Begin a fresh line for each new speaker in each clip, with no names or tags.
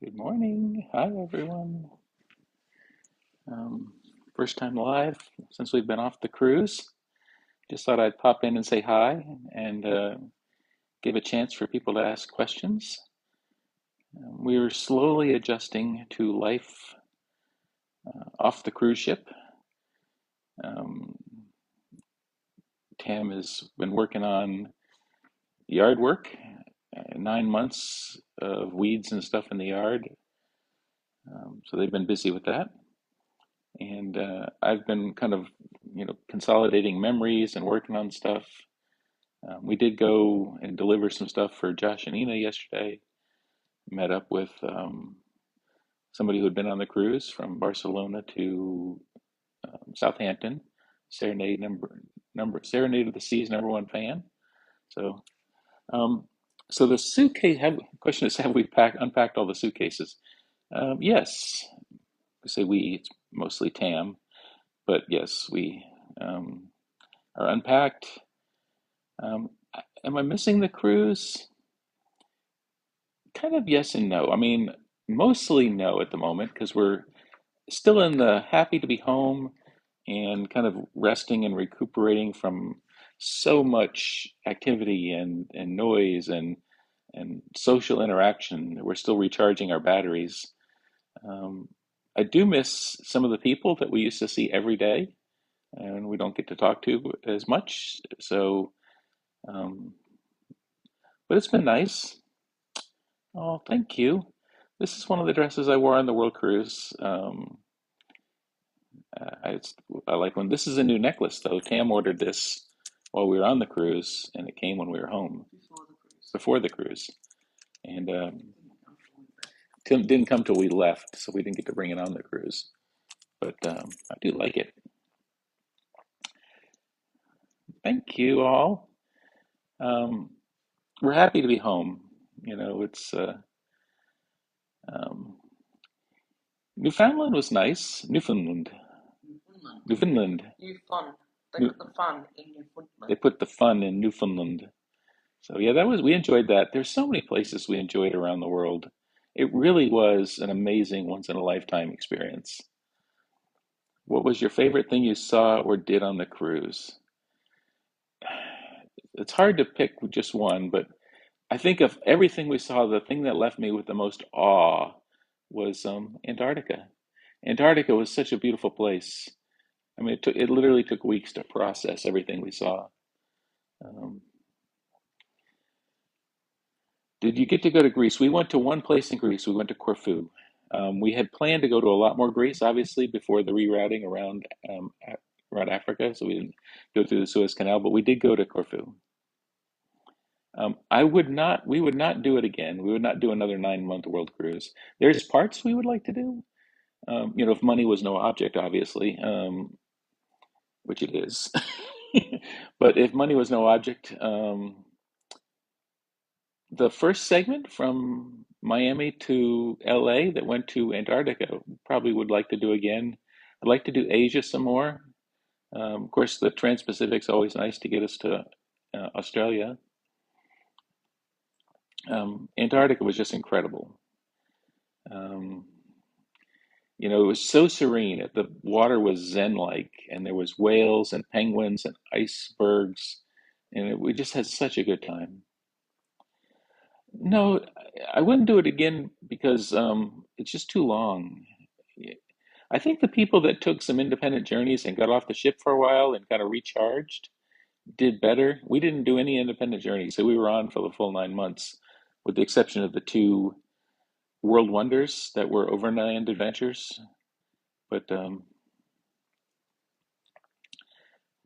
Good morning. Hi, everyone. Um, First time live since we've been off the cruise. Just thought I'd pop in and say hi and give a chance for people to ask questions. We're slowly adjusting to life off the cruise ship. Um, Tam has been working on yard work, 9 months of weeds and stuff in the yard. So they've been busy with that. And I've been kind of, consolidating memories and working on stuff. We did go and deliver some stuff for Josh and Ina yesterday. Met up with somebody who had been on the cruise from Barcelona to Southampton. Serenade of the Seas #1 fan. So, um, so the suitcase. Question is, have we unpacked all the suitcases? Yes. We say we. It's mostly Tam, but yes, we um, are unpacked. Um, am I missing the cruise? Kind of yes and no. I mean, mostly no at the moment because we're still in the happy to be home and kind of resting and recuperating from so much activity and noise and social interaction. We're still recharging our batteries. Um, I do miss some of the people that we used to see every day, and we don't get to talk to as much. So, um, but it's been nice. Oh, thank you. This is one of the dresses I wore on the World Cruise. It's, I like when this is a new necklace though. Tam ordered this while we were on the cruise, and it came when we were home before the cruise. And Tim didn't come till we left, so we didn't get to bring it on the cruise. But I do like it. Thank you all. Um, we're happy to be home. It's um, Newfoundland was nice. Newfoundland.
New fun. They
New,
put the fun in
they
Newfoundland.
put the fun in Newfoundland. So yeah, we enjoyed that. There's so many places we enjoyed around the world. It really was an amazing once in a lifetime experience. What was your favorite thing you saw or did on the cruise? It's hard to pick just one, but I think of everything we saw, the thing that left me with the most awe was Antarctica. Antarctica was such a beautiful place. I mean, it literally took weeks to process everything we saw. Um, Did you get to go to Greece? We went to one place in Greece. We went to Corfu. We had planned to go to a lot more Greece, obviously, before the rerouting around Africa, so we didn't go through the Suez Canal, but we did go to Corfu. We would not do it again. We would not do another 9 month world cruise. There's parts we would like to do. If money was no object, obviously, which it is. But if money was no object, the first segment from Miami to LA that went to Antarctica, probably would like to do again. I'd like to do Asia some more. Of course, the Trans-Pacific's always nice to get us to Australia. Antarctica was just incredible. Um, it was so serene. The water was zen-like, and there was whales and penguins and icebergs, and we just had such a good time. No, I wouldn't do it again because it's just too long. I think the people that took some independent journeys and got off the ship for a while and kind of recharged did better. We didn't do any independent journeys, so we were on for the full 9 months, with the exception of the two World Wonders that were overland adventures. But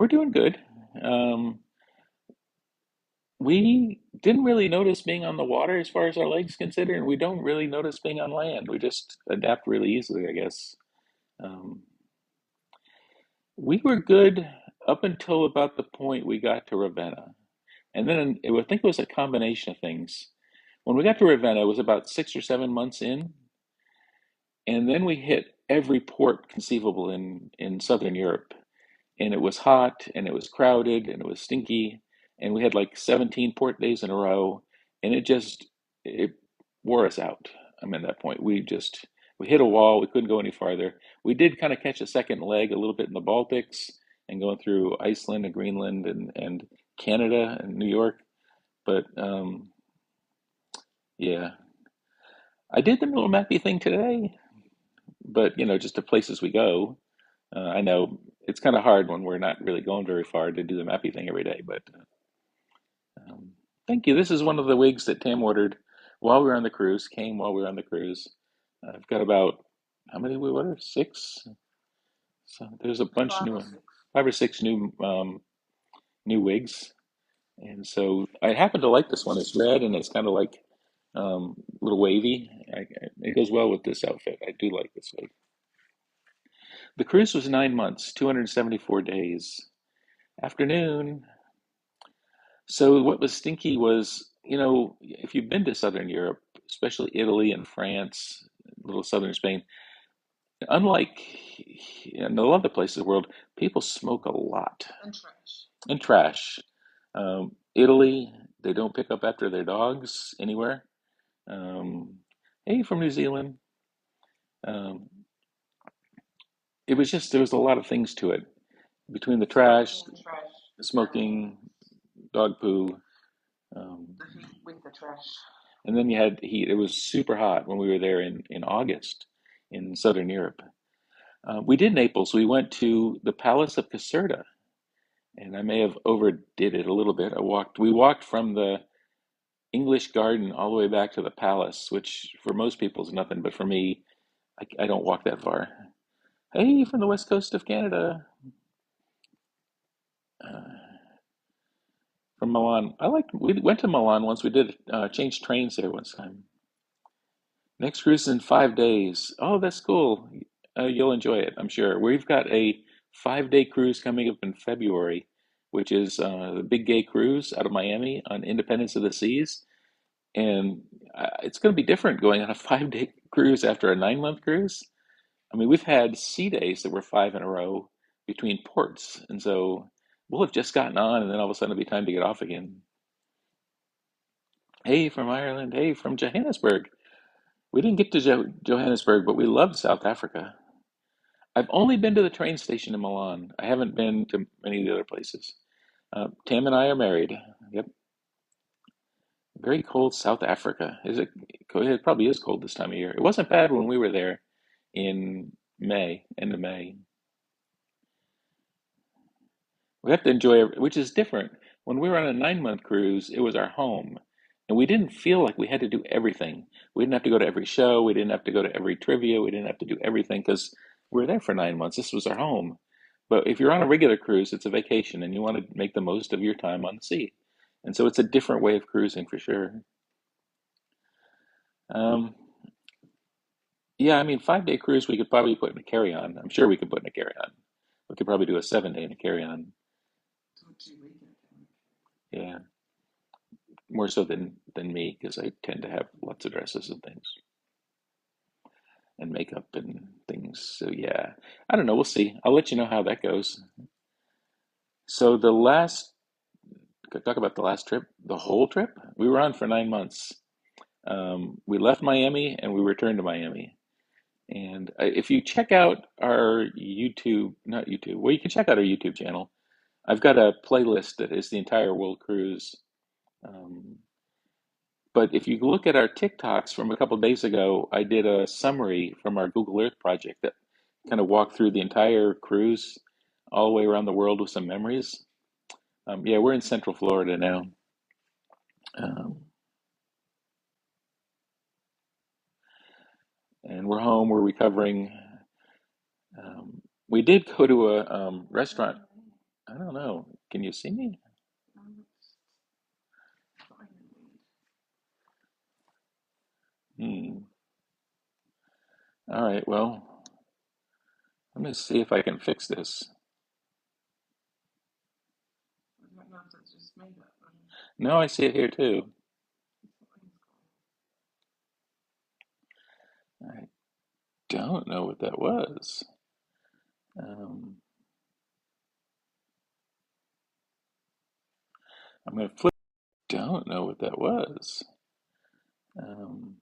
we're doing good. Um, we didn't really notice being on the water as far as our legs considered, and we don't really notice being on land. We just adapt really easily, I guess. Um, we were good up until about the point we got to Ravenna. And then I think it was a combination of things. When we got to Ravenna, it was about 6 or 7 months in, and then we hit every port conceivable in Southern Europe. And it was hot, and it was crowded, and it was stinky, and we had like 17 port days in a row, and it wore us out. at that point. We hit a wall. We couldn't go any farther. We did kind of catch a second leg a little bit in the Baltics and going through Iceland and Greenland and Canada and New York. But yeah, I did the little mappy thing today, but just the places we go. I know it's kind of hard when we're not really going very far to do the mappy thing every day, but um, thank you. This is one of the wigs that Tam ordered while we were on the cruise, came while we were on the cruise. I've got about, how many we ordered? Six? So there's a bunch
Five
new
or
one,
six.
5 or 6 new wigs. And so I happen to like this one. It's red and it's kind of like a little wavy. It goes well with this outfit. I do like this wig. The cruise was 9 months, 274 days. Afternoon. So what was stinky was, if you've been to Southern Europe, especially Italy and France, little southern Spain, unlike in a lot of the places in the world, people smoke a lot
And trash.
and trash. Italy, they don't pick up after their dogs anywhere. Um, hey, from New Zealand. Um, it was just, there was a lot of things to it between the trash,
Smoking and trash.
smoking, dog poo. Um,
The heat with the trash.
and then you had heat. It was super hot when we were there in August in Southern Europe. We did Naples. We went to the Palace of Caserta, and I may have overdid it a little bit. We walked from the English Garden all the way back to the palace, which for most people is nothing, but for me, I don't walk that far. Hey, from the west coast of Canada, uh, from Milan. We went to Milan once. We did change trains there once time. Next cruise is in 5 days. Oh, that's cool. You'll enjoy it, I'm sure. We've got a 5 day cruise coming up in February, which is the Big Gay Cruise out of Miami on Independence of the Seas. And it's going to be different going on a 5 day cruise after a 9 month cruise. I mean, we've had sea days that were five in a row between ports. And so we'll have just gotten on, and then all of a sudden it'll be time to get off again. Hey, from Ireland. Hey, from Johannesburg. We didn't get to Johannesburg, but we loved South Africa. I've only been to the train station in Milan. I haven't been to many of the other places. Tam and I are married. Yep. Very cold South Africa. Is it? It probably is cold this time of year. It wasn't bad when we were there in May, end of May. We have to enjoy, which is different. When we were on a 9 month cruise, it was our home. And we didn't feel like we had to do everything. We didn't have to go to every show. We didn't have to go to every trivia. We didn't have to do everything because we were there for 9 months. This was our home. But if you're on a regular cruise, it's a vacation and you want to make the most of your time on the sea. And so it's a different way of cruising for sure. Um, yeah, I mean, 5 day cruise we could probably put in a carry-on. I'm sure we could put in a carry-on. We could probably do a 7 day in a carry-on.
To a 2 weekend.
Yeah. More so than me because I tend to have lots of dresses and things and makeup and things. So yeah, I don't know. We'll see. I'll let you know how that goes. So talk about the last trip, the whole trip. We were on for 9 months. We left Miami and we returned to Miami. And if you check out our YouTube, not YouTube, well, you can check out our YouTube channel. I've got a playlist that is the entire world cruise. Um, But if you look at our TikToks from a couple of days ago, I did a summary from our Google Earth project that kind of walked through the entire cruise all the way around the world with some memories. Yeah, we're in Central Florida now. Um, and we're home, we're recovering. We did go to a restaurant. I don't know. Can you see me? Hmm. All right, well, let me see if I can fix this.
I don't know if that's just me, but
No, I see it here too. I don't know what that was. Um, I'm going to flip. Don't know what that was. Um,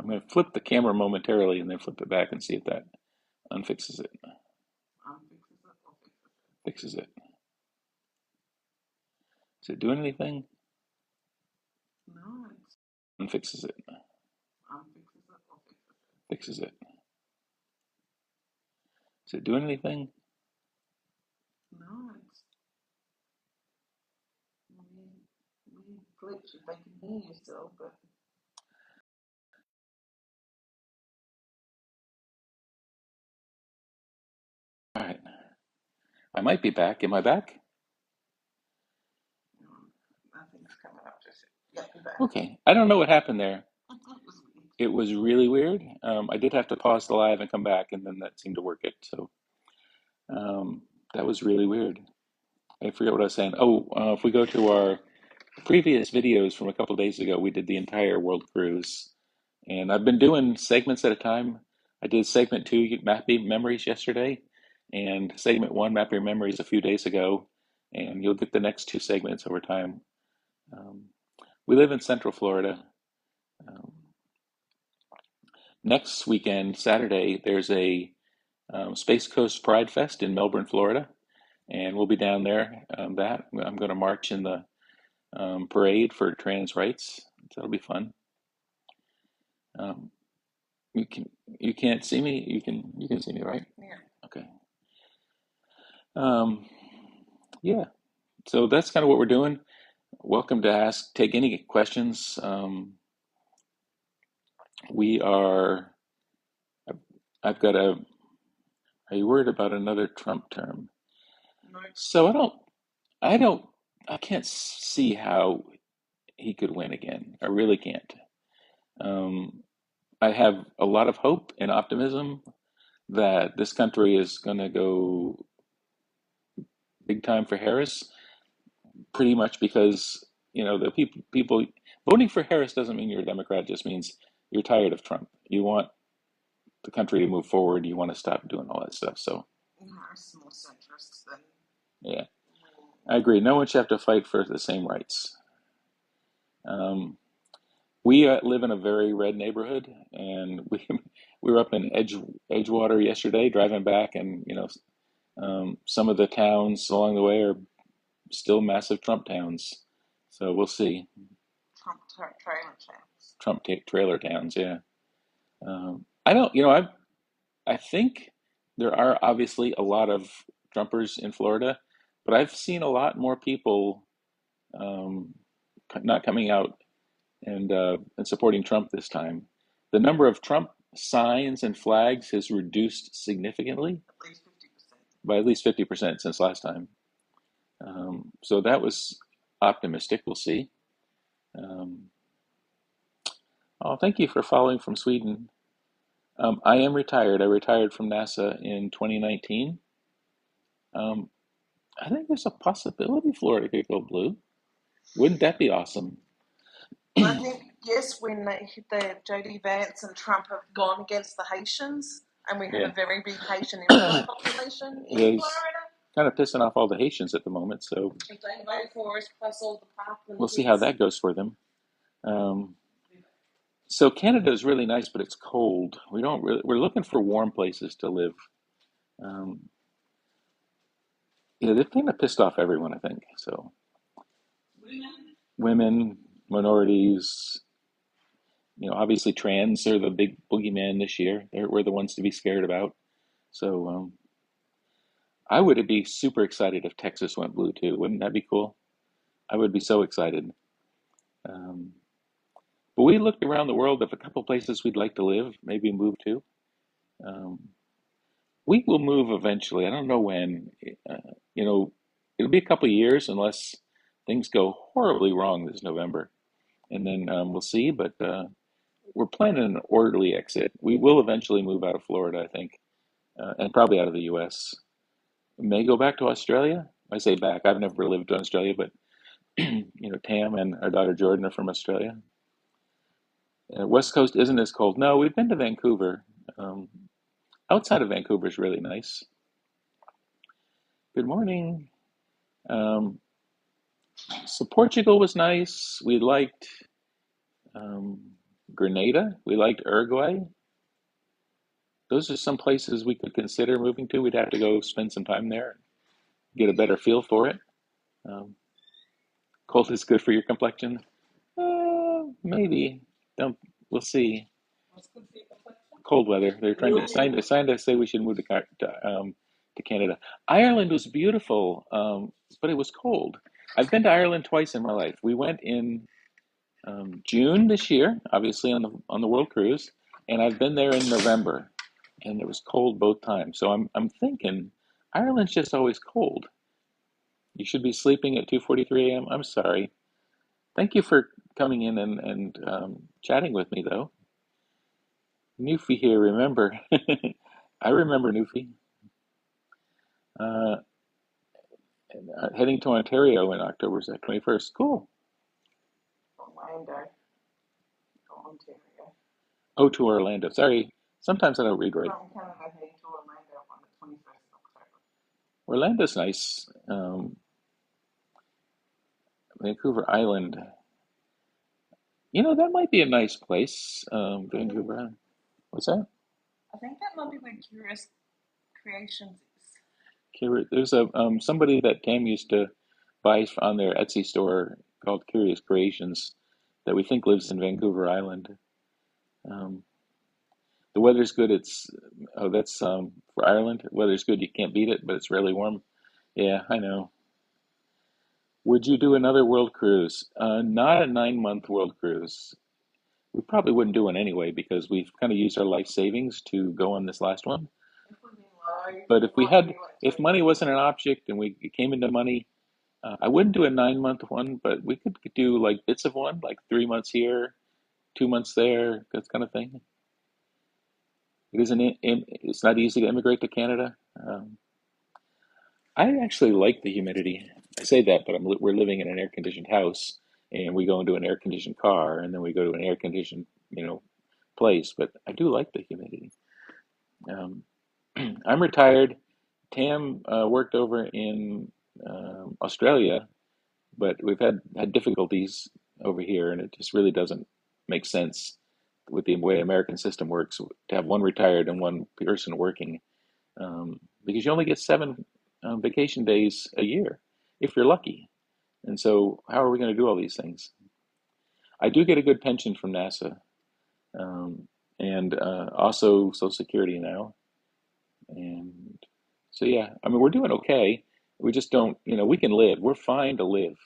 I'm going to flip the camera momentarily and then flip it back and see if that unfixes it.
Unfixes it or fixes it?
Fixes it. Is it doing anything?
No, it's
Unfixes it.
unfixes it or fixes it?
Fixes it. Is it doing anything?
No, it's weird glitch if they can hear you still, but
All right. I might be back. Am I back?
nothing's coming up just yet. Yep, you're back.
Okay. I don't know what happened there.
It was weird.
It was really weird. I did have to pause the live and come back, and then that seemed to work it. So that was really weird. I forget what I was saying. Oh, if we go to our previous videos from a couple days ago, we did the entire world cruise. And I've been doing segments at a time. I did segment 2, Map Your Memories, yesterday, and segment 1, Map Your Memories, a few days ago. And you'll get the next 2 segments over time. We live in Central Florida. Um, Next weekend, Saturday, there's a Space Coast Pride Fest in Melbourne, Florida, and we'll be down there. I'm going to march in the parade for trans rights. So that'll be fun. Um, you can you can't see me. You can see me, right?
Yeah.
Okay. Um, yeah. So that's kind of what we're doing. Welcome to take any questions. We are. I've got a. Are you worried about another Trump term?
No.
So I don't. I can't see how he could win again. I really can't. Um, I have a lot of hope and optimism that this country is going to go big time for Harris, pretty much because the people voting for Harris doesn't mean you're a Democrat. It just means you're tired of Trump. You want the country to move forward. You want to stop doing all that stuff. So
Harris more centrist than
yeah, I agree. No one should have to fight for the same rights. Um, we live in a very red neighborhood, and we were up in Edgewater yesterday, driving back, and some of the towns along the way are still massive Trump towns. So we'll see.
Trump trailer chance.
Trump trailer towns, yeah. I don't, you know, I think there are obviously a lot of Trumpers in Florida, but I've seen a lot more people um, not coming out and supporting Trump this time. The number of Trump signs and flags has reduced significantly
At least 50%.
by at least 50% since last time. So that was optimistic. We'll see. Um, oh, thank you for following from Sweden. I am retired. I retired from NASA in 2019. Um, I think there's a possibility Florida could go blue. Wouldn't that be awesome?
I think, yes, when the J.D. Vance and Trump have gone against the Haitians, and we have
Yeah.
a very big Haitian influx population in
He's
Florida,
kind of pissing off all the Haitians at the moment, so
if they vote for us, plus all the Parkland
we'll see how
kids.
that goes for them. So Canada is really nice, but it's cold. We're looking for warm places to live. Um, yeah, they've kind of pissed off everyone, I think. So women, minorities, obviously trans are the big boogeyman this year. We're the ones to be scared about. So I would be super excited if Texas went blue too. Wouldn't that be cool? I would be so excited. Um, but we looked around the world of a couple places we'd like to live, maybe move to. Um, we will move eventually. I don't know when. Uh, it'll be a couple of years unless things go horribly wrong this November, and then we'll see. But we're planning an orderly exit. We will eventually move out of Florida, I think, and probably out of the U.S. May go back to Australia. I say back. I've never lived in Australia, but Tam and our daughter Jordan are from Australia. West Coast isn't as cold. No, we've been to Vancouver. Um, Outside of Vancouver is really nice. Good morning. Um, so Portugal was nice. We liked um, Grenada. We liked Uruguay. Those are some places we could consider moving to. We'd have to go spend some time there, get a better feel for it. Um, Cold is good for your complexion. Maybe. Don't. We'll see. Cold weather. They're trying to sign to say we should move to Canada. Ireland was beautiful, but it was cold. I've been to Ireland twice in my life. We went in June this year, obviously on the World Cruise, and I've been there in November, and it was cold both times. So I'm thinking Ireland's just always cold. You should be sleeping at 2:43 a.m. I'm sorry. Thank you for coming in and chatting with me, though. Newfie here, remember? I remember Newfie. Uh, Heading to Ontario in October, is that 21st? Cool.
Orlando, Ontario.
Oh, to Orlando. Sorry, sometimes I don't read right.
From Canada heading to Orlando on the 21st of October.
Orlando's nice. Vancouver Island. You know, that might be a nice place. Vancouver Island. What's that?
I think that might be where Curious Creations is.
There's a somebody that Tam used to buy on their Etsy store called Curious Creations that we think lives in Vancouver Island. Um, the weather's good. It's oh, that's for Ireland. Weather's good. You can't beat it, but it's really warm. Yeah, I know. Would you do another world cruise? Not a 9 month world cruise. We probably wouldn't do one anyway because we've kind of used our life savings to go on this last one.
If we've been low,
But
it might be like
if
2
money
months.
wasn't an object and it came into money, I wouldn't do a 9 month one, but we could do like bits of one, like 3 months here, 2 months there, that kind of thing. It isn't, it's not easy to immigrate to Canada. I actually like the humidity. I say that, but we're living in an air conditioned house and we go into an air conditioned car and then we go to an air conditioned, place, but I do like the humidity. Um, I'm retired. Tam worked over in Australia, but we've had difficulties over here, and it just really doesn't make sense with the way American system works to have one retired and one person working, because you only get 7 vacation days a year if you're lucky. And so, how are we going to do all these things? I do get a good pension from NASA, um, and also Social Security now. And so, yeah, I mean, we're doing okay. We just don't, we can live. We're fine to live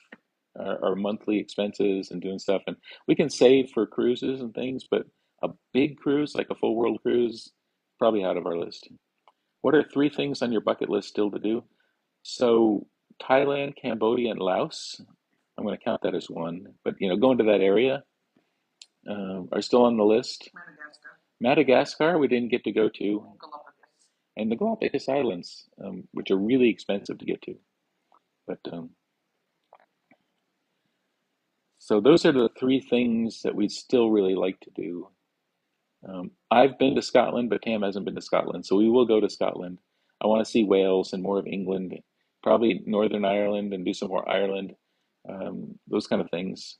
our monthly expenses and doing stuff. And we can save for cruises and things, but a big cruise, like a full world cruise, probably out of our list. What are 3 things on your bucket list still to do? So, Thailand, Cambodia, and Laos. I'm going to count that as one. But, going to that area are still on the list.
Madagascar
Madagascar, we didn't get to go to,
and Galapagos.
and the Galapagos Islands, which are really expensive to get to. But so those are the 3 things that we'd still really like to do. I've been to Scotland, but Tam hasn't been to Scotland, so we will go to Scotland. I want to see Wales and more of England, probably Northern Ireland and do some more Ireland, those kind of things.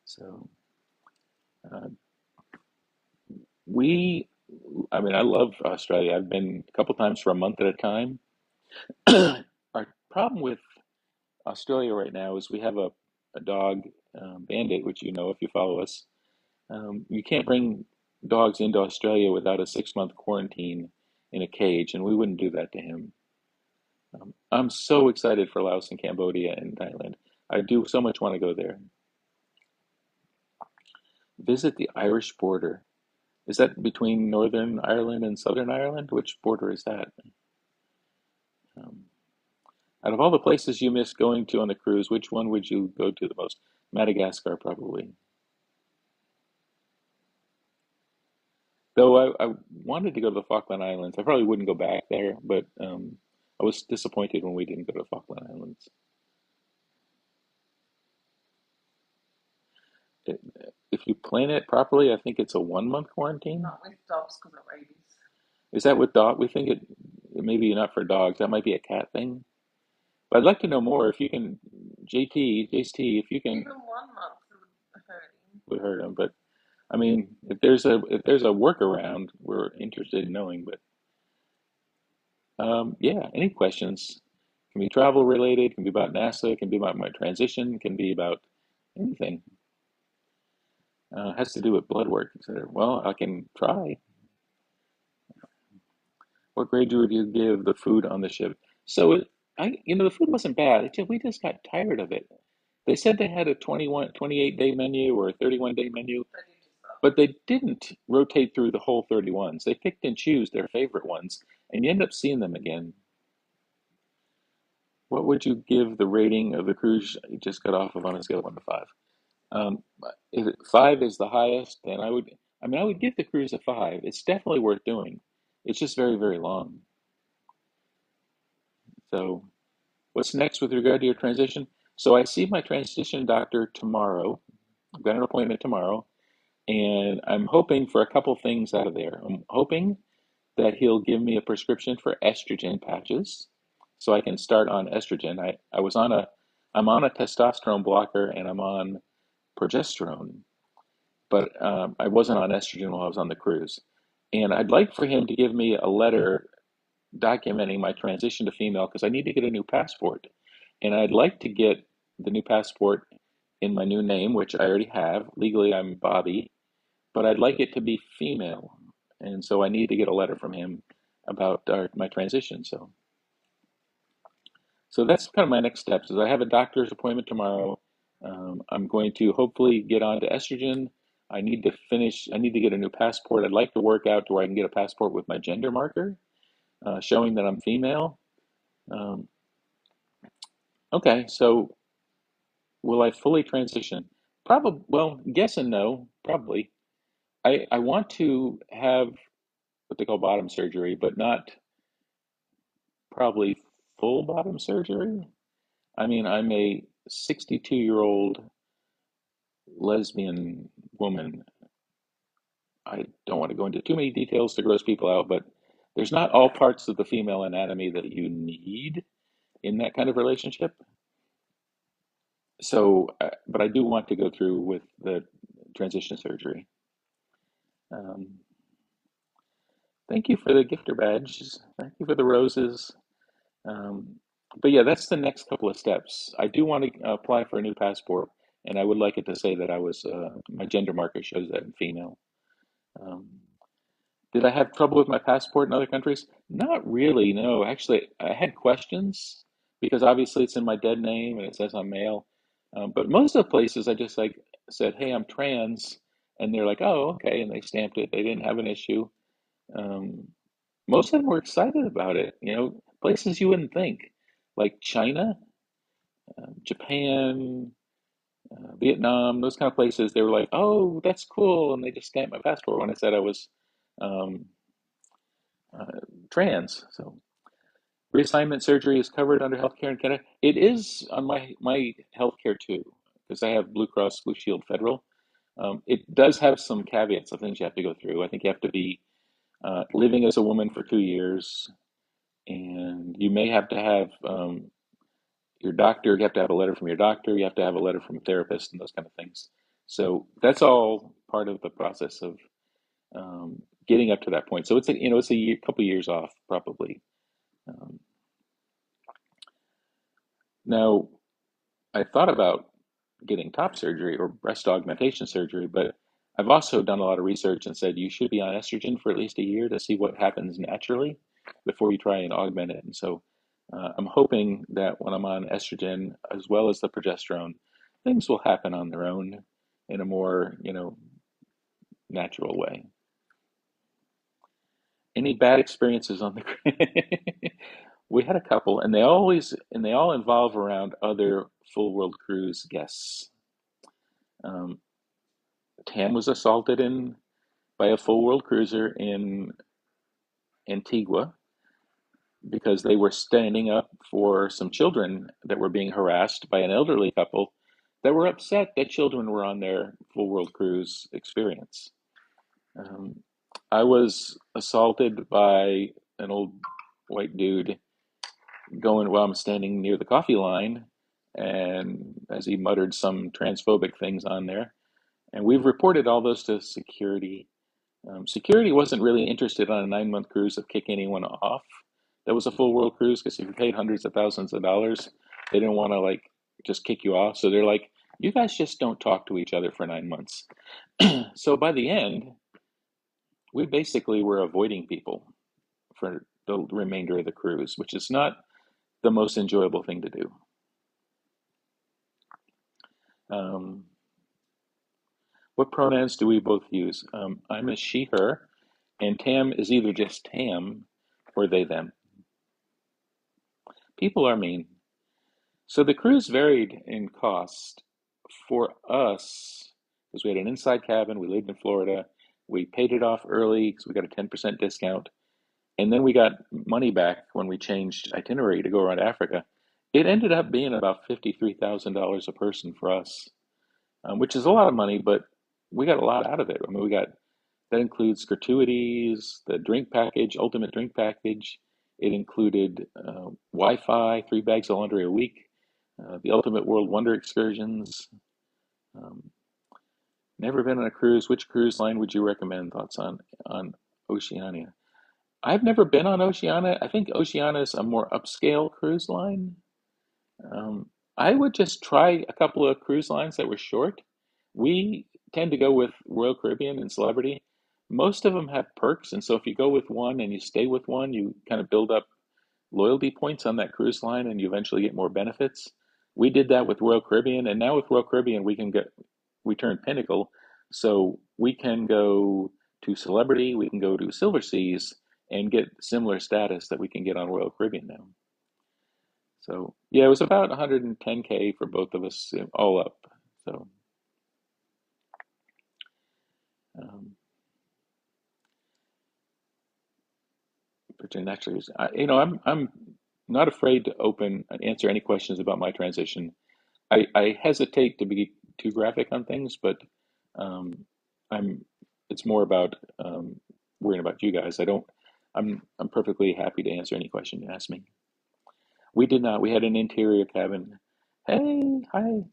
So uh, we, I mean, I love Australia. I've been a couple times for a month at a time. Our problem with Australia right now is we have a dog, Bandit, which you know if you follow us. You can't bring dogs into Australia without a 6 month quarantine in a cage, and we wouldn't do that to him. I'm so excited for Laos and Cambodia and Thailand. I do so much want to go there. Visit the Irish border. Is that between Northern Ireland and Southern Ireland? Which border is that? Um, Out of all the places you miss going to on the cruise, which one would you go to the most? Madagascar, probably. Though I wanted to go to the Falkland Islands. I probably wouldn't go back there, but I was disappointed when we didn't go to the Falkland Islands. It, if you plan it properly, I think it's a 1 month quarantine.
Not with dogs because of rabies.
Is that with dog? We think it maybe not for dogs. That might be a cat thing. But I'd like to know more if you can JT, if you can,
Even 1 month would hurt him.
would hurt him. But I mean, if there's a workaround, we're interested in knowing. But yeah, any questions? Can be travel related, can be about NASA, can be about my transition, can be about anything. Has to do with blood work, etc. Well, I can try. What grade would you give the food on the ship? So the food wasn't bad. We just got tired of it. They said they had a 28-day menu or a 31-day menu,
But he just thought,
but they didn't rotate through the whole 31s. They picked and choose their favorite ones, and you end up seeing them again. What would you give the rating of the cruise you just got off of on a scale of 1 to 5? Um, if 5 is the highest, then I would give the cruise a 5. It's definitely worth doing. It's just very, very long. So, what's next with regard to your transition? So, I see my transition doctor tomorrow. I've got an appointment tomorrow, and I'm hoping for a couple things out of there. I'm hoping that he'll give me a prescription for estrogen patches so I can start on estrogen. I'm on a testosterone blocker and I'm on progesterone, but I wasn't on estrogen while I was on the cruise. And I'd like for him to give me a letter documenting my transition to female because I need to get a new passport. And I'd like to get the new passport in my new name, which I already have. Legally, I'm Bobby, but I'd like it to be female. And so I need to get a letter from him about my transition. So that's kind of my next steps. Is I have a doctor's appointment tomorrow. I'm going to hopefully get on to estrogen. I need to get a new passport. I'd like to work out to where I can get a passport with my gender marker, showing that I'm female. Um, okay, so will I fully transition? Probably, well, yes and no, probably. I want to have what they call bottom surgery, but not probably full bottom surgery. I mean, I'm a 62-year-old lesbian woman. I don't want to go into too many details to gross people out, but there's not all parts of the female anatomy that you need in that kind of relationship. So, but I do want to go through with the transition surgery. Um, Thank you for the gifter badges. Thank you for the roses. Um, but yeah, that's the next couple of steps. I do want to apply for a new passport, and I would like it to say that my gender marker shows that I'm female. Um, did I have trouble with my passport in other countries? Not really, no. Actually, I had questions because obviously it's in my dead name and it says I'm male. But most of the places I just like said, "Hey, I'm trans," and they're like, "Oh, okay," and they stamped it. They didn't have an issue. Um, Most of them were excited about it. Places you wouldn't think, like China, Japan, Vietnam, those kind of places. They were like, "Oh, that's cool," and they just stamped my passport when I said I was um, uh, trans. So reassignment surgery is covered under healthcare in Canada. It is on my healthcare too, because I have Blue Cross Blue Shield Federal. It does have some caveats of things you have to go through. I think you have to be living as a woman for 2 years, and you may have to have your doctor. You have to have a letter from your doctor. You have to have a letter from a therapist, and those kind of things. So that's all part of the process of getting up to that point. So it's a couple years off probably. Um, Now, I thought about getting top surgery or breast augmentation surgery, but I've also done a lot of research and said you should be on estrogen for at least a year to see what happens naturally before you try and augment it. And so I'm hoping that when I'm on estrogen as well as the progesterone, things will happen on their own in a more, natural way. Any bad experiences on the We had a couple, and they all involve around other full world cruise guests. Um, Tam was assaulted in by a full world cruiser in Antigua because they were standing up for some children that were being harassed by an elderly couple that were upset that children were on their full world cruise experience. Um, I was assaulted by an old white dude going while I'm standing near the coffee line and as he muttered some transphobic things on there. And we've reported all those to security. Security wasn't really interested on a 9 month cruise of kicking anyone off. That was a full world cruise because if you paid hundreds of thousands of dollars, they didn't want to like just kick you off. So they're like, you guys just don't talk to each other for 9 months. So by the end, we basically were avoiding people for the remainder of the cruise, which is not the most enjoyable thing to do. Um, what pronouns do we both use? I'm a she, her, and Tam is either just Tam or they, them. People are mean. So the cruise varied in cost for us because we had an inside cabin. We lived in Florida. We paid it off early because we got a 10% discount. And then we got money back when we changed itinerary to go around Africa. It ended up being about $53,000 a person for us, which is a lot of money, but we got a lot out of it. I mean, we got that includes gratuities, the drink package, ultimate drink package. It included Wi-Fi, 3 bags of laundry a week, the ultimate world wonder excursions. Um, Never been on a cruise. Which cruise line would you recommend? Thoughts on Oceania? I've never been on Oceania. I think Oceania is a more upscale cruise line. Um, I would just try a couple of cruise lines that were short. We tend to go with Royal Caribbean and Celebrity. Most of them have perks, and so if you go with one and you stay with one, you kind of build up loyalty points on that cruise line and you eventually get more benefits. We did that with Royal Caribbean, and now with Royal Caribbean, we turn Pinnacle, so we can go to Celebrity, we can go to Silver Seas, and get similar status that we can get on Royal Caribbean now. So yeah, it was about 110K for both of us, all up. So um, pretend actually, I'm not afraid to open and answer any questions about my transition. I hesitate to be too graphic on things, but um, I'm. It's more about worrying about you guys. I'm perfectly happy to answer any question you ask me. We did not. We had an interior cabin. Hey, hi.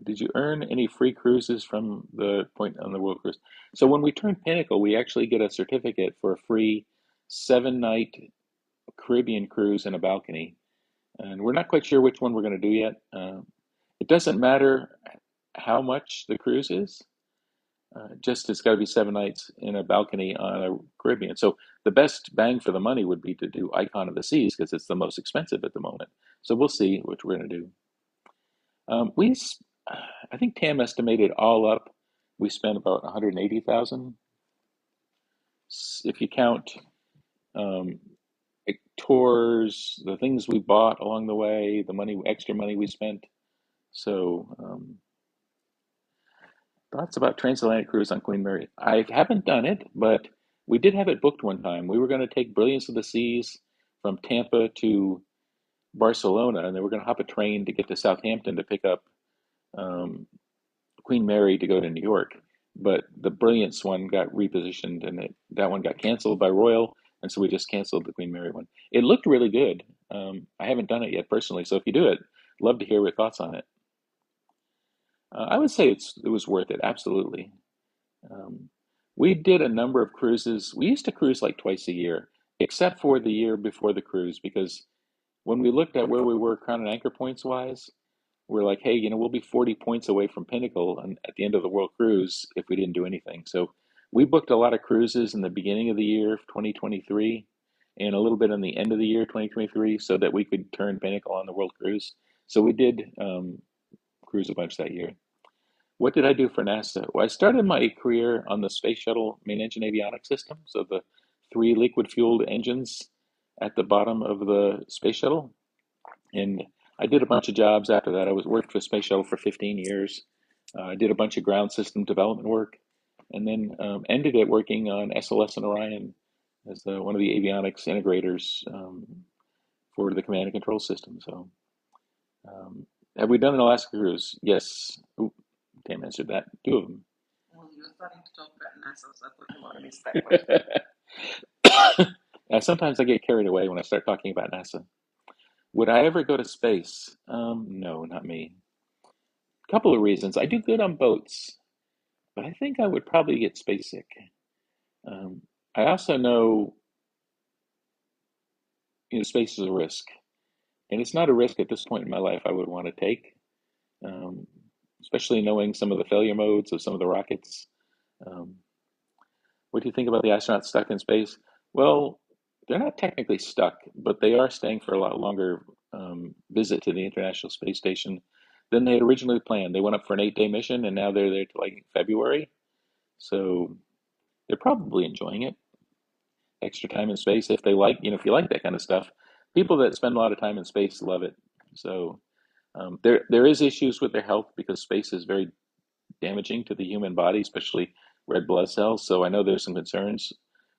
Did you earn any free cruises from the point on the World Cruise? So when we turn Pinnacle, we actually get a certificate for a free 7 night Caribbean cruise in a balcony. And we're not quite sure which one we're going to do yet. It doesn't matter how much the cruise is, just it's got to be 7 nights in a balcony on a Caribbean. So the best bang for the money would be to do Icon of the Seas because it's the most expensive at the moment. So we'll see which we're going to do. We, I think Tam estimated all up, we spent about 180,000. If you count um, tours, the things we bought along the way, the money, extra money we spent. So thoughts about transatlantic cruise on Queen Mary? I haven't done it, but we did have it booked one time. We were going to take Brilliance of the Seas from Tampa to Barcelona, and then we're going to hop a train to get to Southampton to pick up um, Queen Mary to go to New York. But the Brilliance one got repositioned, and that one got canceled by Royal, and so we just canceled the Queen Mary one. It looked really good. I haven't done it yet personally, so if you do it, love to hear your thoughts on it. I would say it was worth it, absolutely. Um, we did a number of cruises. We used to cruise like twice a year, except for the year before the cruise, because when we looked at where we were crown and anchor points wise, we're like, hey, we'll be 40 points away from Pinnacle at the end of the World Cruise if we didn't do anything. So we booked a lot of cruises in the beginning of the year, 2023, and a little bit in the end of the year, 2023, so that we could turn Pinnacle on the World Cruise. So we did cruise a bunch that year. What did I do for NASA? Well, I started my career on the Space Shuttle main engine avionics system, so the three liquid fueled engines at the bottom of the Space Shuttle. And I did a bunch of jobs after that. I was worked for Space Shuttle for 15 years. I did a bunch of ground system development work, and then ended it working on SLS and Orion as one of the avionics integrators for the command and control system. So, um, have we done an Alaska cruise? Yes. Ooh, Tam answered that. Two of them.
Well, you were starting to talk about NASA, so I thought you might have missed that question.
Sometimes I get carried away when I start talking about NASA. Would I ever go to space? No, not me. A couple of reasons. I do good on boats, but I think I would probably get space sick. Um, I also know, space is a risk, and it's not a risk at this point in my life I would want to take, um, especially knowing some of the failure modes of some of the rockets. Um, what do you think about the astronauts stuck in space? Well, they're not technically stuck, but they are staying for a lot longer visit to the International Space Station than they had originally planned. They went up for an 8-day mission, and now they're there till like February. So they're probably enjoying it. Extra time in space, if they like, if you like that kind of stuff. People that spend a lot of time in space love it. So there is issues with their health because space is very damaging to the human body, especially red blood cells. So I know there's some concerns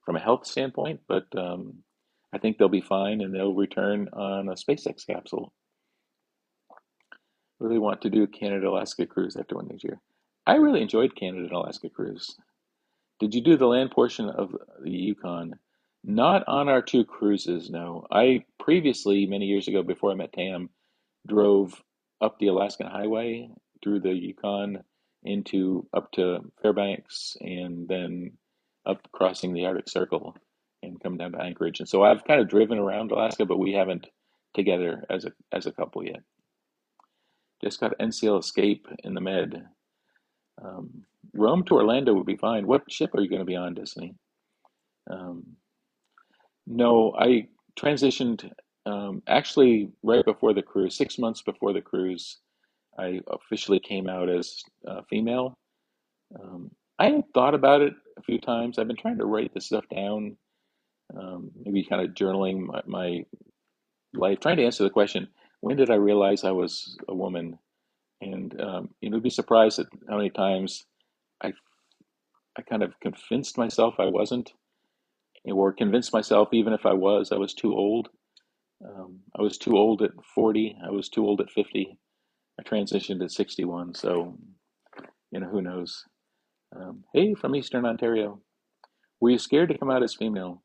from a health standpoint, but I think they'll be fine and they'll return on a SpaceX capsule. Really want to do a Canada Alaska cruise after one next year. I really enjoyed Canada and Alaska cruise. Did you do the land portion of the Yukon? Not on our two cruises, no. I previously, many years ago, before I met Tam, drove up the Alaskan Highway through the Yukon into up to Fairbanks and then up crossing the Arctic Circle and come down to Anchorage. And so I've kind of driven around Alaska, but we haven't together as a couple yet. Just got NCL Escape in the Med. Um, Rome to Orlando would be fine. What ship are you going to be on, Destiny? Um, no, I transitioned actually right before the cruise, 6 months before the cruise. I officially came out as female. I had thought about it a few times. I've been trying to write this stuff down, maybe kind of journaling my life, trying to answer the question, when did I realize I was a woman? And you'd be surprised at how many times I, I kind of convinced myself I wasn't, or convinced myself even if I was too old. I was too old at 40. I was too old at 50. I transitioned at 61. So, who knows? Hey, from Eastern Ontario. Were you scared to come out as female?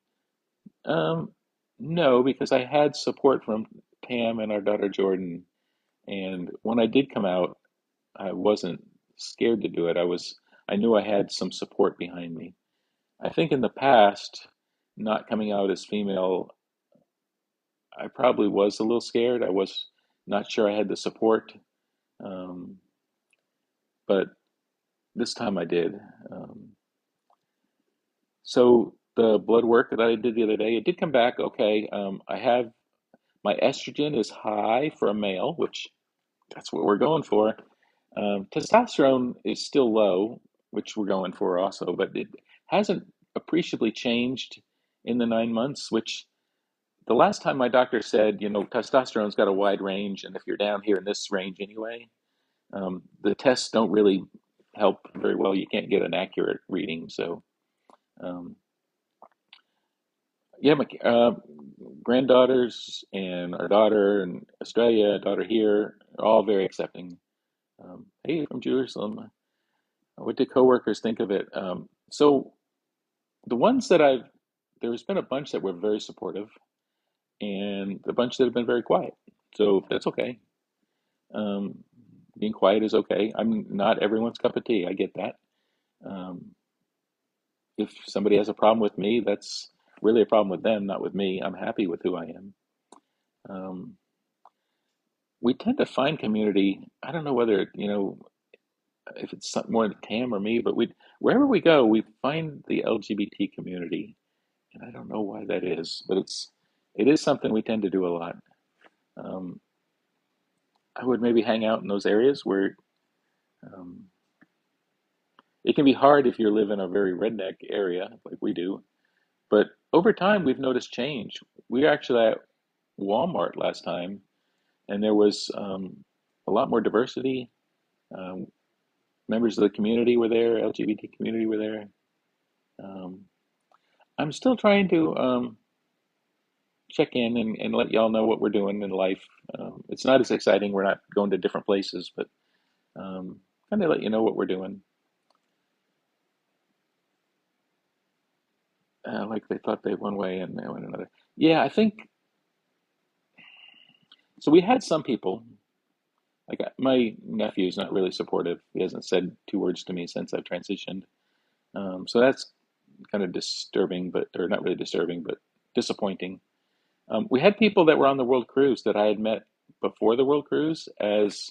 Um, no, because I had support from Tam and our daughter Jordan. And when I did come out, I wasn't scared to do it. I knew I had some support behind me. I think in the past, not coming out as female, I probably was a little scared. I was not sure I had the support, um, but this time I did. Um, so the blood work that I did the other day, it did come back okay. I have my estrogen is high for a male, which that's what we're going for. Testosterone is still low, which we're going for also, but it hasn't appreciably changed in the 9 months, which the last time my doctor said, testosterone's got a wide range, and if you're down here in this range anyway, the tests don't really help very well. You can't get an accurate reading. So, um, yeah, my granddaughters and our daughter in Australia, daughter here, are all very accepting. Hey, from Jerusalem. What did coworkers think of it? So the ones that there's been a bunch that were very supportive, and a bunch that have been very quiet. So that's okay. Um, Being quiet is okay. I'm not everyone's cup of tea. I get that. Um, if somebody has a problem with me, that's really a problem with them, not with me. I'm happy with who I am. Um, we tend to find community. I don't know whether, if it's more Tam or me, but wherever we go, we find the LGBT community. And I don't know why that is, but it is something we tend to do a lot. Um, I would maybe hang out in those areas where um, it can be hard if you live in a very redneck area like we do. But over time, we've noticed change. We were actually at Walmart last time, and there was a lot more diversity. Um, Members of the community were there, LGBT community were there. Um, I'm still trying to check in and let y'all know what we're doing in life. It's not as exciting. We're not going to different places, but um, kind of let you know what we're doing. Like they thought they one way and they went another. Yeah, I think So we had some people, like my nephew's not really supportive. He hasn't said two words to me since I've transitioned. So that's kind of disturbing, but or not really disturbing, but disappointing. We had people that were on the world cruise that I had met before the world cruise as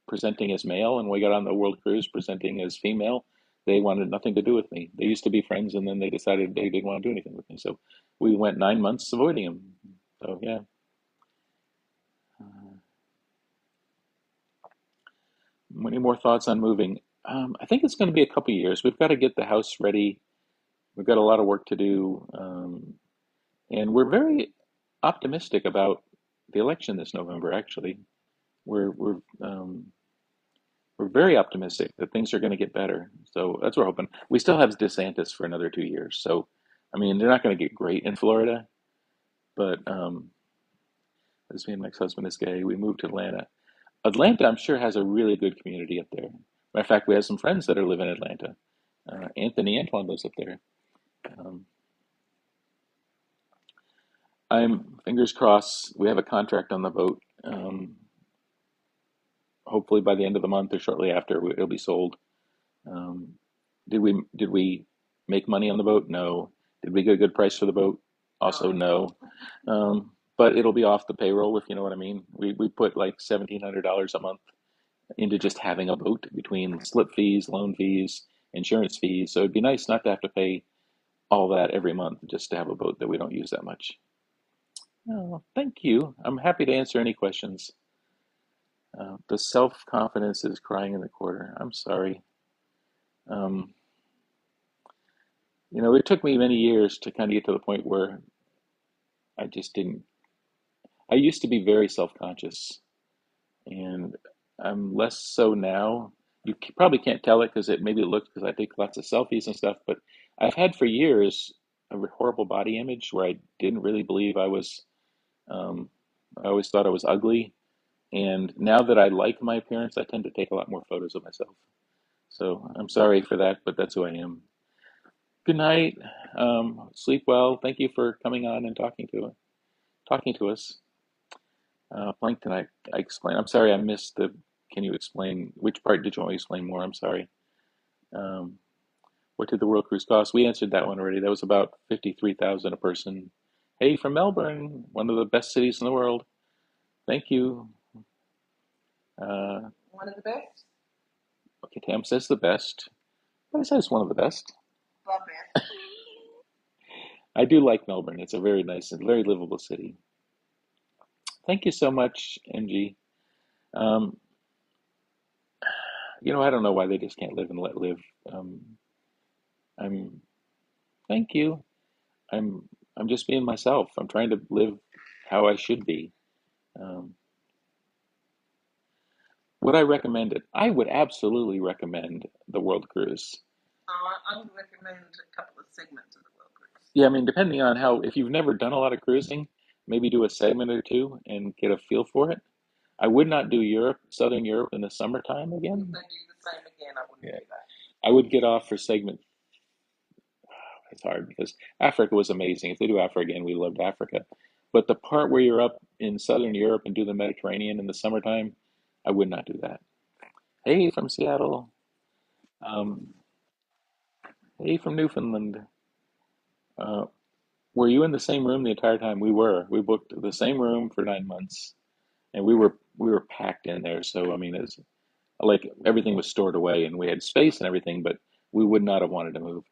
presenting as male, and when we got on the world cruise presenting as female. They wanted nothing to do with me. They used to be friends, and then they decided they didn't want to do anything with me. So we went 9 months avoiding them. So yeah. Uh, any more thoughts on moving? I think it's going to be a couple of years. We've got to get the house ready. We've got a lot of work to do, and we're very optimistic about the election this November. Actually, we're we're um, we're very optimistic that things are going to get better. So that's what we're hoping. We still have DeSantis for another 2 years. So, I mean, they're not going to get great in Florida, but as me and my ex-husband is gay, we moved to Atlanta. Atlanta, I'm sure, has a really good community up there. Matter of fact, we have some friends that are live in Atlanta. Anthony Antoine lives up there. Um, I'm fingers crossed. We have a contract on the boat. Hopefully by the end of the month or shortly after, it'll be sold. Um, did we make money on the boat? No. Did we get a good price for the boat? Also, no. But it'll be off the payroll, if you know what I mean. We put like $1,700 a month into just having a boat between slip fees, loan fees, insurance fees. So it'd be nice not to have to pay all that every month just to have a boat that we don't use that much. Oh, thank you. I'm happy to answer any questions. The self-confidence is crying in the corner. I'm sorry. Um, it took me many years to kind of get to the point where I just didn't. I used to be very self-conscious, and I'm less so now. You probably can't tell it because maybe it looks because I take lots of selfies and stuff, but I've had for years a horrible body image where I didn't really believe I was. Um, I always thought I was ugly, and now that I like my appearance, I tend to take a lot more photos of myself. So I'm sorry for that, but that's who I am. Good night. Sleep well. Thank you for coming on and talking to us. Plankton, I explained. I'm sorry, I missed the. Can you explain which part did you want to explain more? I'm sorry. Um, what did the World Cruise cost? We answered that one already. That was about 53,000 a person. Hey, from Melbourne, one of the best cities in the world. Thank you.
One of the best.
Okay, Tam says the best, but I says one of the best.
The best.
I do like Melbourne. It's a very nice and very livable city. Thank you so much, MG. Um, I don't know why they just can't live and let live. Um, I'm. Thank you. I'm. I'm just being myself. I'm trying to live how I should be. Um, would I recommend it? I would absolutely recommend the World Cruise.
I would recommend a couple of segments of the World Cruise.
Yeah, I mean, depending on how, if you've never done a lot of cruising, maybe do a segment or two and get a feel for it. I would not do Europe, Southern Europe in the summertime
If
again.
they do the same again, I wouldn't
Yeah,
do that.
I would get off for segment. It's hard because Africa was amazing. If they do Africa again, we loved Africa. But the part where you're up in Southern Europe and do the Mediterranean in the summertime, I would not do that. Hey, from Seattle. Um, hey, from Newfoundland. Uh, were you in the same room the entire time? We were. We booked the same room for 9 months, and we were packed in there. So I mean, it's like everything was stored away, and we had space and everything, but we would not have wanted to move.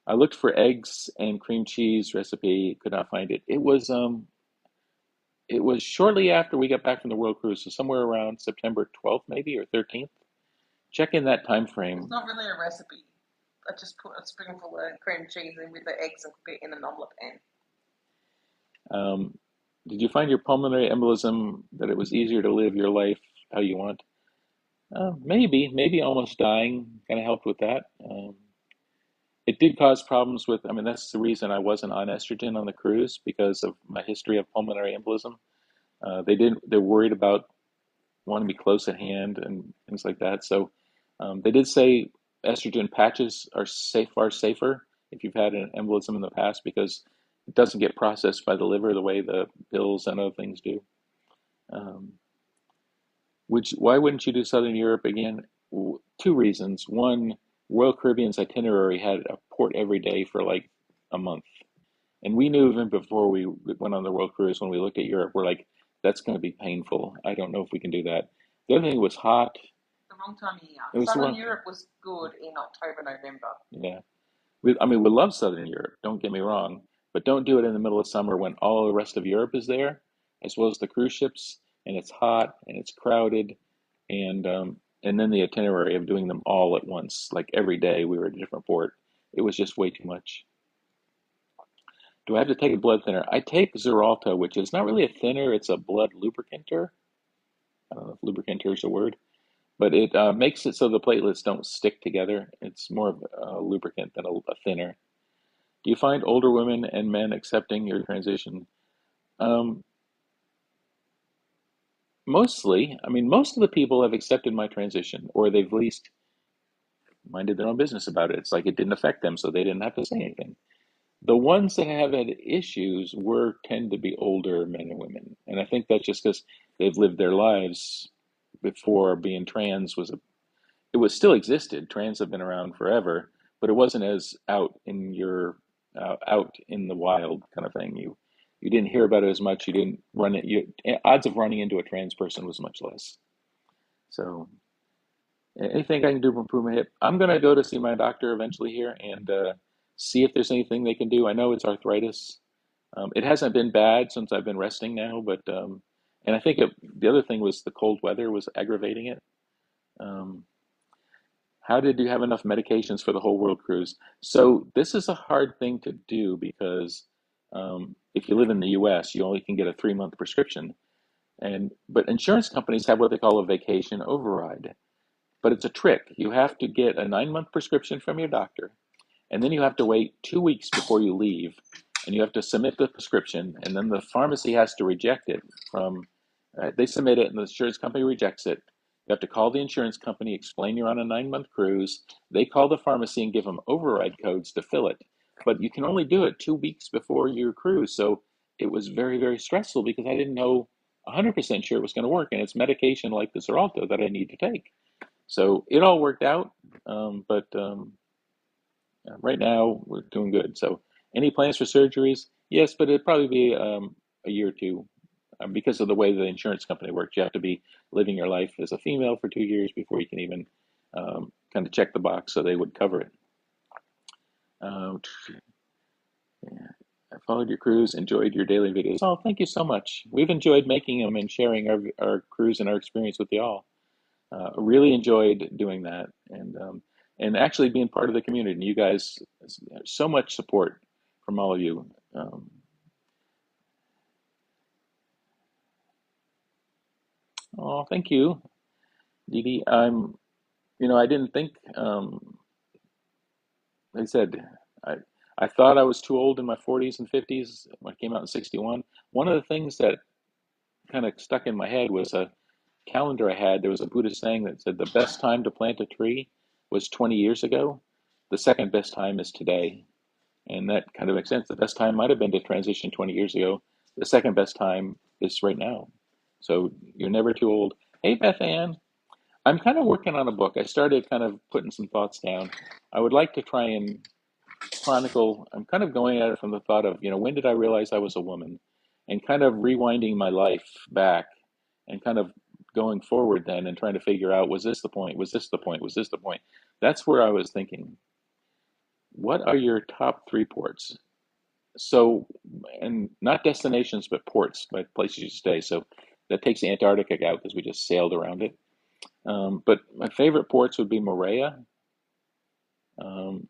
I looked for eggs and cream cheese recipe, could not find it. It was shortly after we got back from the World Cruise, so somewhere around September 12th, maybe, or 13th. Check in that time
It's
frame.
not really a recipe. I just put a spoonful of cream cheese in with the eggs and cook it in an omelette pan.
Um, did you find your pulmonary embolism that it was easier to live your life how you want? Maybe almost dying kind of helped with that. It did cause problems with, I mean, that's the reason I wasn't on estrogen on the cruise because of my history of pulmonary embolism. They're worried about wanting to be close at hand and things like that. So they did say estrogen patches are far safer if you've had an embolism in the past because it doesn't get processed by the liver the way the pills and other things do. Um, why wouldn't you do Southern Europe again? Two reasons. One, Royal Caribbean's itinerary had a port every day for like a month. And we knew even before we went on the world cruise, when we looked at Europe, we're like, that's going to be painful. I don't know if we can do that. The other thing was hot.
The wrong time of year.
It was the
Southern
wrong.
Europe was good in October, November.
Yeah. I mean, we love Southern Europe, don't get me wrong, but don't do it in the middle of summer when all the rest of Europe is there, as well as the cruise ships, and it's hot and it's crowded, and then the itinerary of doing them all at once, like every day we were at a different port. It was just way too much. Do I have to take a blood thinner? I take Xarelto, which is not really a thinner, it's a blood lubricanter. I don't know if lubricanter is a word, but it makes it so the platelets don't stick together. It's more of a lubricant than a thinner. Do you find older women and men accepting your transition? Um, Mostly. I mean, most of the people have accepted my transition, or they've at least minded their own business about it. It's like it didn't affect them, so they didn't have to say anything. The ones that have had issues were tend to be older men and women, and I think that's just because they've lived their lives before being trans was a it was still existed. Trans have been around forever, but it wasn't as out in the wild kind of thing. You didn't hear about it as much. You didn't run it. Odds of running into a trans person was much less. So anything I can do to improve my hip, I'm gonna go to see my doctor eventually here and see if there's anything they can do. I know it's arthritis. It hasn't been bad since I've been resting now, but and I think the other thing was the cold weather was aggravating it. Um, How did you have enough medications for the whole world cruise? So this is a hard thing to do because if you live in the U.S., you only can get a 3-month prescription, and but insurance companies have what they call a vacation override. But it's a trick. You have to get a 9-month prescription from your doctor, and then you have to wait 2 weeks before you leave, and you have to submit the prescription, and then the pharmacy has to reject it from. They submit it, and the insurance company rejects it. You have to call the insurance company, explain you're on a 9-month cruise. They call the pharmacy and give them override codes to fill it, but you can only do it 2 weeks before your cruise. So it was very, very stressful because I didn't know 100% sure it was going to work, and it's medication like the Xarelto that I need to take. So it all worked out, but right now we're doing good. So any plans for surgeries? Yes, but it'd probably be a year or two because of the way the insurance company works. You have to be living your life as a female for 2 years before you can even kind of check the box, so they would cover it. Um, yeah. I followed your cruise, enjoyed your daily videos. Oh, thank you so much. We've enjoyed making them and sharing our cruise and our experience with y'all. Really enjoyed doing that, and actually being part of the community. And you guys, so much support from all of you. Um, oh, thank you, Dee Dee. I didn't think. Like I said, I I thought I was too old in my 40s and 50s when I came out in '61. One of the things that kind of stuck in my head was a calendar I had. There was a Buddhist saying that said the best time to plant a tree was 20 years ago. The second best time is today. And that kind of makes sense. The best time might have been to transition 20 years ago. The second best time is right now. So you're never too old. Hey, Beth Ann, I'm kind of working on a book. I started kind of putting some thoughts down. I would like to try and chronicle. I'm kind of going at it from the thought of, when did I realize I was a woman? And kind of rewinding my life back and kind of going forward then and trying to figure out, was this the point? Was this the point? Was this the point? That's where I was thinking. What are your top three ports? So, and not destinations, but ports, like places you stay. So that takes Antarctica out because we just sailed around it. But my favorite ports would be Moorea. Um,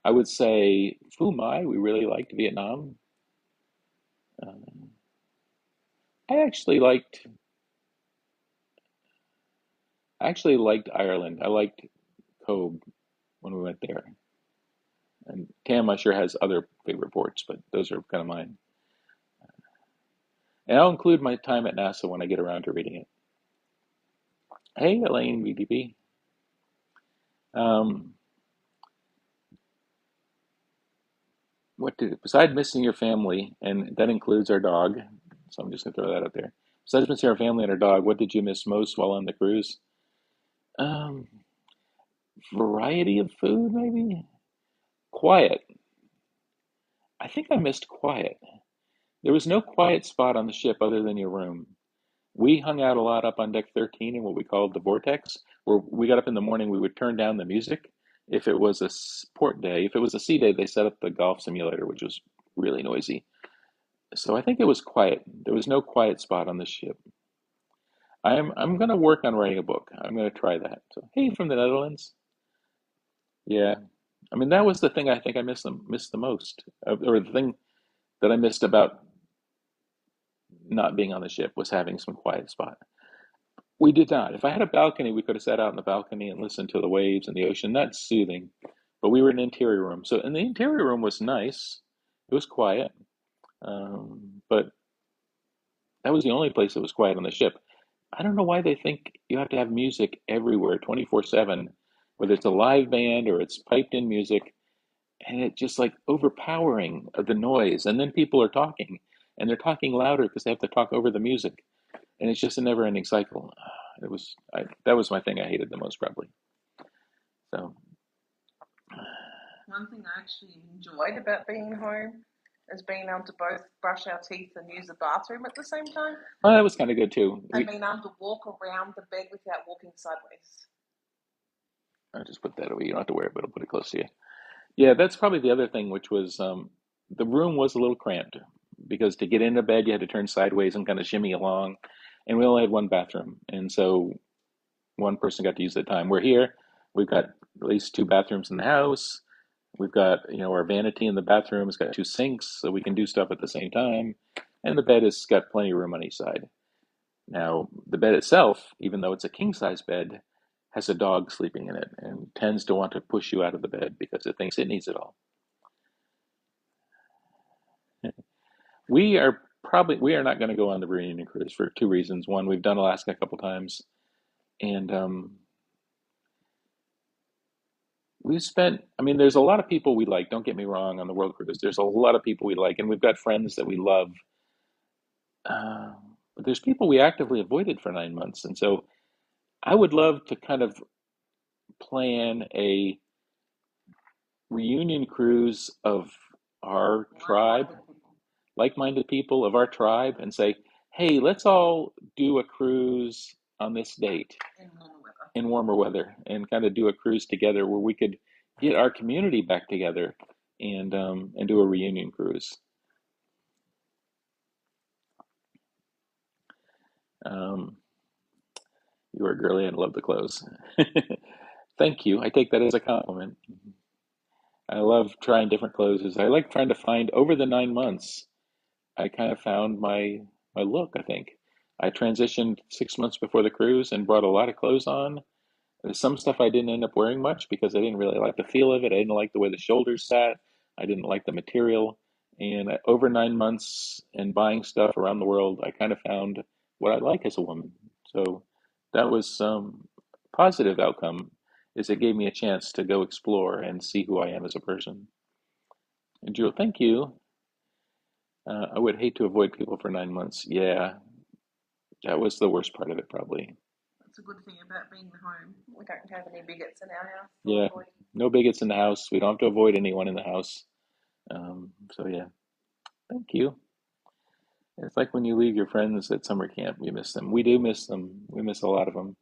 I would say Phu Mai. We really liked Vietnam. Um, I actually liked Ireland. I liked Cobh when we went there. And Tam, I'm sure, has other favorite ports, but those are kind of mine. And I'll include my time at NASA when I get around to reading it. Hey, Elaine, BBB. Um, What did besides missing your family, and that includes our dog? So I'm just gonna throw that out there. Besides missing our family and our dog, what did you miss most while on the cruise? Um, Variety of food, maybe. Quiet. I think I missed quiet. There was no quiet spot on the ship other than your room. We hung out a lot up on deck 13 in what we called the vortex, where we got up in the morning, we would turn down the music. If it was a port day, if it was a sea day, they set up the golf simulator, which was really noisy. So I think it was quiet. There was no quiet spot on the ship. I'm gonna work on writing a book. I'm gonna try that. So hey, from the Netherlands. Yeah, I mean that was the thing I think I missed the most, or the thing that I missed about not being on the ship was having some quiet spot. We did not. If I had a balcony, we could have sat out in the balcony and listened to the waves and the ocean. That's soothing. But we were in an interior room. So, and the interior room was nice. It was quiet. But that was the only place that was quiet on the ship. I don't know why they think you have to have music everywhere, 24/7, whether it's a live band or it's piped in music. And it's just like overpowering of the noise. And then people are talking and they're talking louder because they have to talk over the music. And it's just a never ending cycle. That was my thing I hated the most, probably. So,
One thing I actually enjoyed about being home is being able to both brush our teeth and use the bathroom at the same time,
well, that was kind of good too.
and being able to walk around the bed without walking sideways.
I'll just put that away. You don't have to wear it, but I'll put it close to you. Yeah, that's probably the other thing, which was the room was a little cramped because to get into bed, you had to turn sideways and kind of shimmy along. And we only had one bathroom. And so one person got to use the time. We're here, we've got at least two bathrooms in the house. We've got, our vanity in the bathroom. It's got two sinks, so we can do stuff at the same time. And the bed has got plenty of room on each side. Now, the bed itself, even though it's a king size bed, has a dog sleeping in it and tends to want to push you out of the bed because it thinks it needs it all. We are not going to go on the reunion cruise for two reasons. One, we've done Alaska a couple times, and we've spent. I mean, there's a lot of people we like. Don't get me wrong. On the world cruise, there's a lot of people we like, and we've got friends that we love. Uh, but there's people we actively avoided for 9 months, and so I would love to kind of plan a reunion cruise of our tribe,
Like-minded people
like-minded people of our tribe, and say, hey, let's all do a cruise on this date
in warmer weather.
in warmer weather, and kind of do a cruise together where we could get our community back together and do a reunion cruise. Um, you are girly and love the clothes. Thank you. I take that as a compliment. I love trying different clothes. I like trying to find over the 9 months. I kind of found my look, I think. I transitioned 6 months before the cruise and brought a lot of clothes on. There's some stuff I didn't end up wearing much because I didn't really like the feel of it. I didn't like the way the shoulders sat. I didn't like the material. And over 9 months and buying stuff around the world, I kind of found what I like as a woman. So that was some positive outcome, is it gave me a chance to go explore and see who I am as a person. And Jewel, thank you. I would hate to avoid people for 9 months. Yeah, that was the worst part of it, probably.
That's a good thing about being home. We don't have any bigots in our house to
Yeah,
avoid.
no bigots in the house. We don't have to avoid anyone in the house. So yeah, thank you. It's like when you leave your friends at summer camp, you miss them. We do miss them. We miss a lot of them.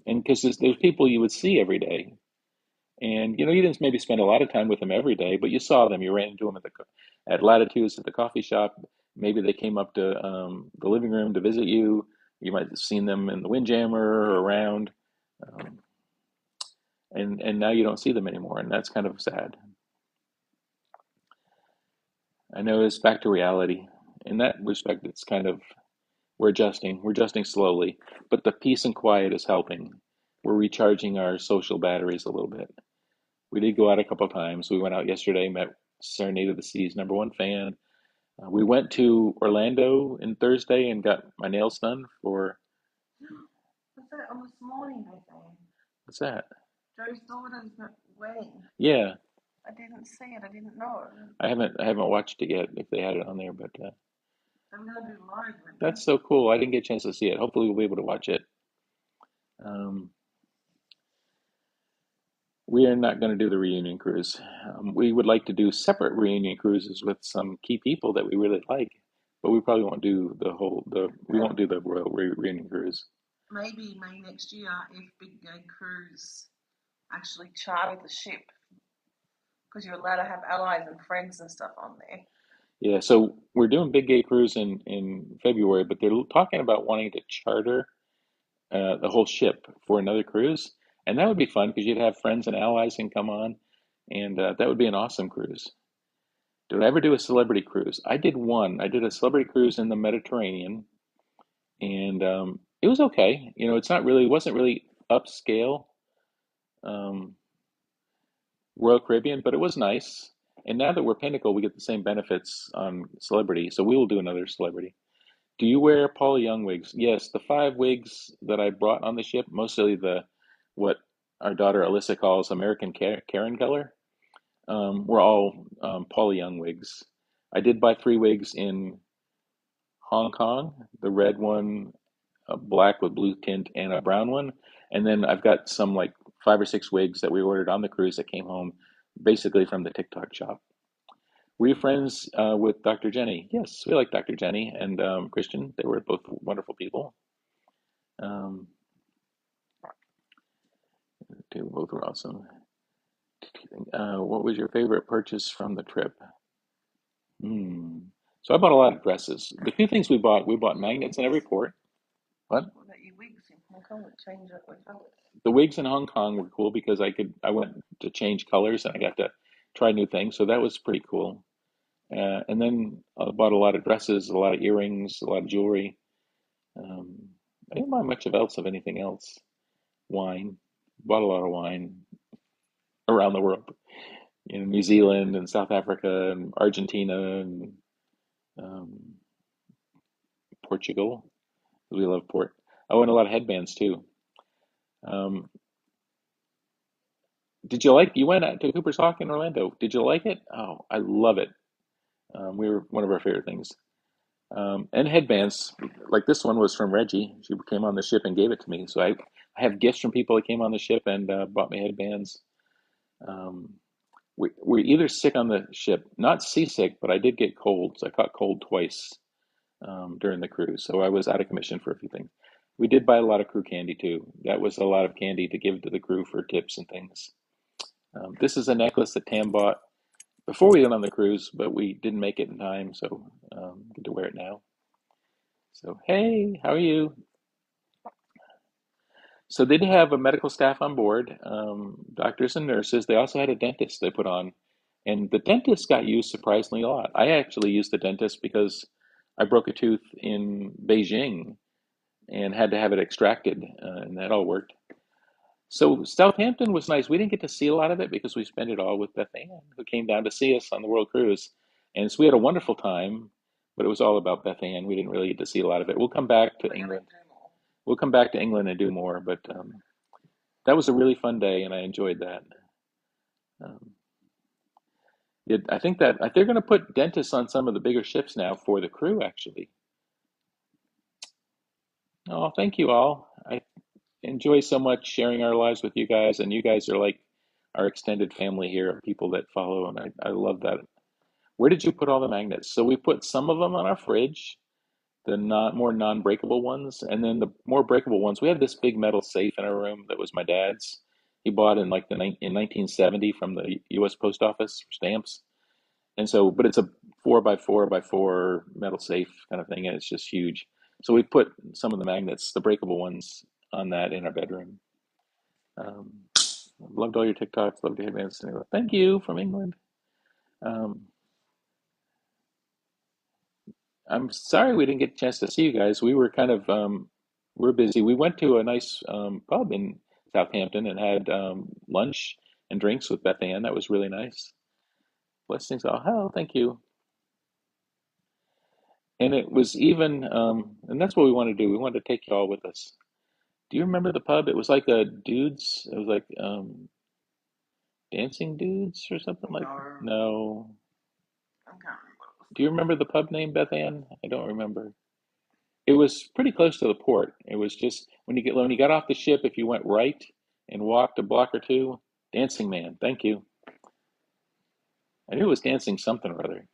And because there's people you would see every day, and you didn't maybe spend a lot of time with them every day, but you saw them. You ran into them at Latitudes at the coffee shop. Maybe they came up to the living room to visit you. You might have seen them in the Windjammer or around, um, and now you don't see them anymore, and that's kind of sad. I know it's back to reality. In that respect, it's kind of we're adjusting. We're adjusting slowly, but the peace and quiet is helping. We're recharging our social batteries a little bit. We did go out a couple of times. We went out yesterday, met Serenade of the Seas #1 fan. We went to Orlando on Thursday and got my nails done for
Was that on this morning, I think?
what's that?
Joe's daughter's wedding.
Yeah,
I didn't see it. I didn't know.
I haven't watched it yet if they had it on there, but
I'm going to do live with
that's
them.
so cool. I didn't get a chance to see it. Hopefully we'll be able to watch it. Um, we are not going to do the reunion cruise. We would like to do separate reunion cruises with some key people that we really like, but we probably won't do we won't do the royal reunion cruise.
Maybe May next year if Big Gay Cruise actually charter the ship because you're allowed to have allies and friends and stuff on there.
Yeah, so we're doing Big Gay Cruise in February, but they're talking about wanting to charter the whole ship for another cruise, and that would be fun because you'd have friends and allies can come on, and that would be an awesome cruise. Did I ever do a celebrity cruise? I did one. I did a celebrity cruise in the Mediterranean, and it was okay. You know, it wasn't really upscale um, Royal Caribbean, but it was nice. And now that we're Pinnacle, we get the same benefits on celebrity, so we will do another celebrity. Do you wear Paula Young wigs? Yes, the 5 wigs that I brought on the ship, mostly what our daughter Alyssa calls American Karen color, were all Paula Young wigs. I did buy 3 wigs in Hong Kong, the red one, a black with blue tint, and a brown one. And then I've got some like 5 or 6 wigs that we ordered on the cruise that came home basically from the TikTok shop. Were you friends with Dr. Jenny? Yes, we like Dr. Jenny and Christian. They were both wonderful people. Um, they both were awesome. What was your favorite purchase from the trip? Hmm. So I bought a lot of dresses. The few things we bought magnets in every port. What?
What about your wigs in Hong Kong that change up with colours?
The wigs in Hong Kong were cool because I went to change colors and I got to try new things. So that was pretty cool. And then I bought a lot of dresses, a lot of earrings, a lot of jewelry. Um, I didn't buy much of else of anything else. Wine, bought a lot of wine around the world. You know, New Zealand and South Africa and Argentina and um, Portugal. We love port. Oh, and a lot of headbands too. Um, you went out to Cooper's Hawk in Orlando. Did you like it? Oh, I love it. We were one of our favorite things. And headbands, like this one was from Reggie. She came on the ship and gave it to me. So I have gifts from people that came on the ship and bought me headbands. Um, we're either sick on the ship, not seasick, but I did get colds. I caught cold twice during the cruise, so I was out of commission for a few things. We did buy a lot of crew candy too. That was a lot of candy to give to the crew for tips and things. This is a necklace that Tam bought before we went on the cruise, but we didn't make it in time, so get to wear it now. So hey, how are you? So they did have a medical staff on board, doctors and nurses. They also had a dentist they put on, and the dentist got used surprisingly a lot. I actually used the dentist because I broke a tooth in Beijing and had to have it extracted, and that all worked. So Southampton was nice. We didn't get to see a lot of it because we spent it all with Beth Ann, who came down to see us on the World Cruise, and so we had a wonderful time. But it was all about Beth Ann. We didn't really get to see a lot of it. We'll come back to
We're going to
England.
do more.
We'll come back to England and do more. But that was a really fun day, and I enjoyed that. Um, I think that they're going to put dentists on some of the bigger ships now for the crew, actually. Oh, thank you all. I enjoy so much sharing our lives with you guys, and you guys are like our extended family here of people that follow, and I love that. Where did you put all the magnets? So we put some of them on our fridge, the more non-breakable ones, and then the more breakable ones. We have this big metal safe in our room that was my dad's. He bought in like in 1970 from the U.S. Post Office for stamps. And so, but it's a 4 by 4 by 4 metal safe kind of thing, and it's just huge. So we put some of the magnets, the breakable ones, on that in our bedroom. Um, Loved all your TikToks. Loved your headbands. Anyway, thank you from England. Um, I'm sorry we didn't get a chance to see you guys. We were kind of we're busy. We went to a nice pub in Southampton and had lunch and drinks with Beth Ann. That was really nice. Blessings all hell. Thank you. And it was even, and that's what we wanted to do. We wanted to take you all with us. Do you remember the pub? It was like a dude's. It was like Dancing Dudes or something like that?
No,
No.
I can't remember what it was
Do you remember the pub name, Beth Ann? I don't remember. It was pretty close to the port. It was just when you got off the ship, if you went right and walked a block or two, Dancing Man. Thank you. I knew it was Dancing something or other.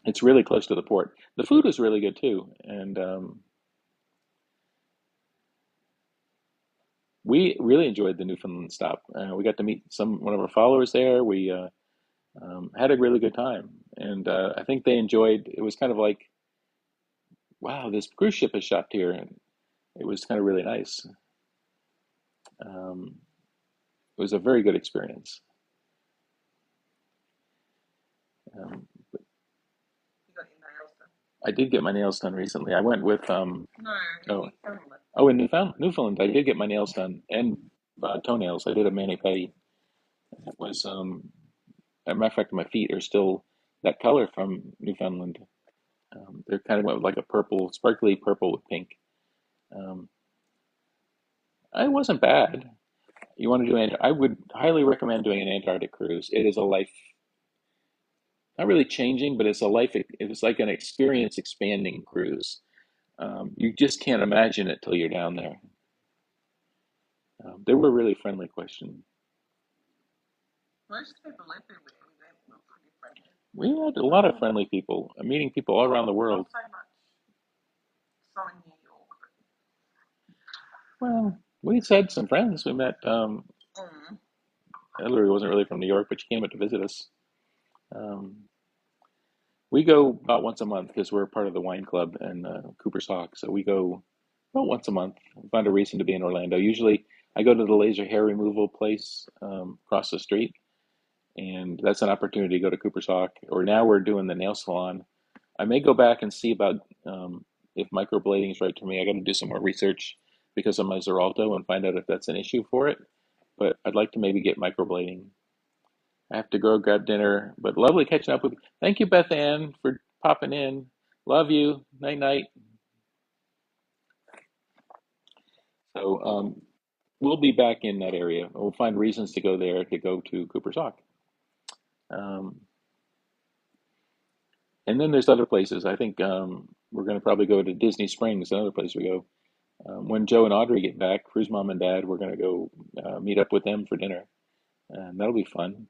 It's really close to the port. The food was really good too, and we really enjoyed the Newfoundland stop. We got to meet one of our followers there. We had a really good time, and I think they enjoyed. It was kind of like, wow, this cruise ship has shopped here, and it was kind of really nice. Um, it was a very good experience. Um,
you got your nails done.
I did get my nails done recently. I went with
No, in
oh
Newfoundland.
in Newfoundland. I did get my nails done and toenails. I did a mani pedi. It was as a matter of fact, my feet are still that color from Newfoundland. They're kind of like a purple, sparkly purple with pink. Um, it wasn't bad. You want to do I would highly recommend doing an Antarctic cruise. It is a life, not really changing, but it's a life. It's like an experience expanding cruise. You just can't imagine it till you're down there. They were really friendly question.
Most people everywhere we went were pretty friendly.
We had a lot of friendly people, meeting people all around the
Not
world.
so much so in New York,
Well, we had some friends. We met.
but
Hillary wasn't really from New York, but she came up to visit us. Um, we go about once a month because we're part of the wine club in Cooper's Hawk. So we go about once a month. Find a reason to be in Orlando. Usually, I go to the laser hair removal place across the street, and that's an opportunity to go to Cooper's Hawk. Or now we're doing the nail salon. I may go back and see about if microblading is right for me. I got to do some more research because of my Xaralto and find out if that's an issue for it. But I'd like to maybe get microblading. I have to go grab dinner, but lovely catching up with you. Thank you, Beth Ann, for popping in. Love you. Night night. So we'll be back in that area. We'll find reasons to go there to go to Cooper's Hawk. Um, and then there's other places. I think we're going to probably go to Disney Springs, another place we go. When Joe and Audrey get back, Cruz Mom and Dad, we're going to go meet up with them for dinner. And that'll be fun.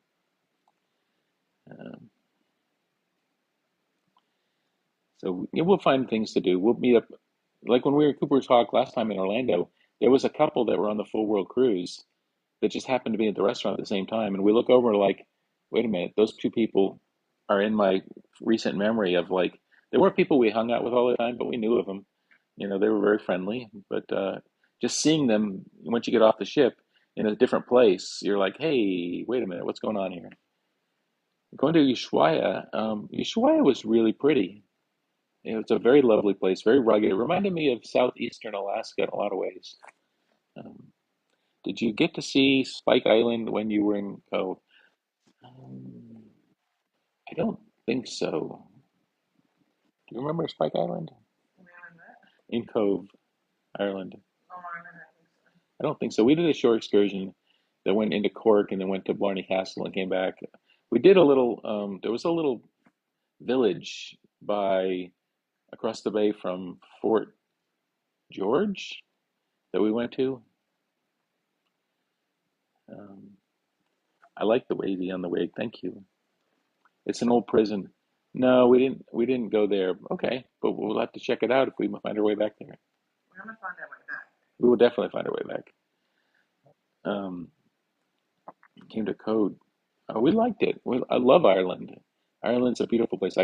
Um, so yeah, we'll find things to do. We'll meet up. Like when we were at Cooper's Hawk last time in Orlando, there was a couple that were on the full world cruise that just happened to be at the restaurant at the same time. And we look over and like, wait a minute, those two people are in my recent memory of like, they weren't people we hung out with all the time, but we knew of them. You know, they were very friendly. But just seeing them once you get off the ship in a different place, you're like, hey, wait a minute, what's going on here? Going to Ushuaia, Ushuaia was really pretty. It's a very lovely place, very rugged. It reminded me of southeastern Alaska in a lot of ways. Um, did you get to see Spike Island when you were in Cove? Um, I don't think so. Do you remember Spike Island?
where was that?
In Cove, Ireland.
Oh, no, I don't think so.
I don't think so. We did a short excursion that went into Cork and then went to Blarney Castle and came back. We did a little, there was a little village by across the bay from Fort George that we went to. Um, I like the wavy on the wig. Thank you. It's an old prison. No, we didn't. We didn't go there. Okay, but we'll have to check it out if we find our way back there.
We're gonna find our way back.
We will definitely find our way back. Um, came to Code. We liked it. I love Ireland. Ireland's a beautiful place.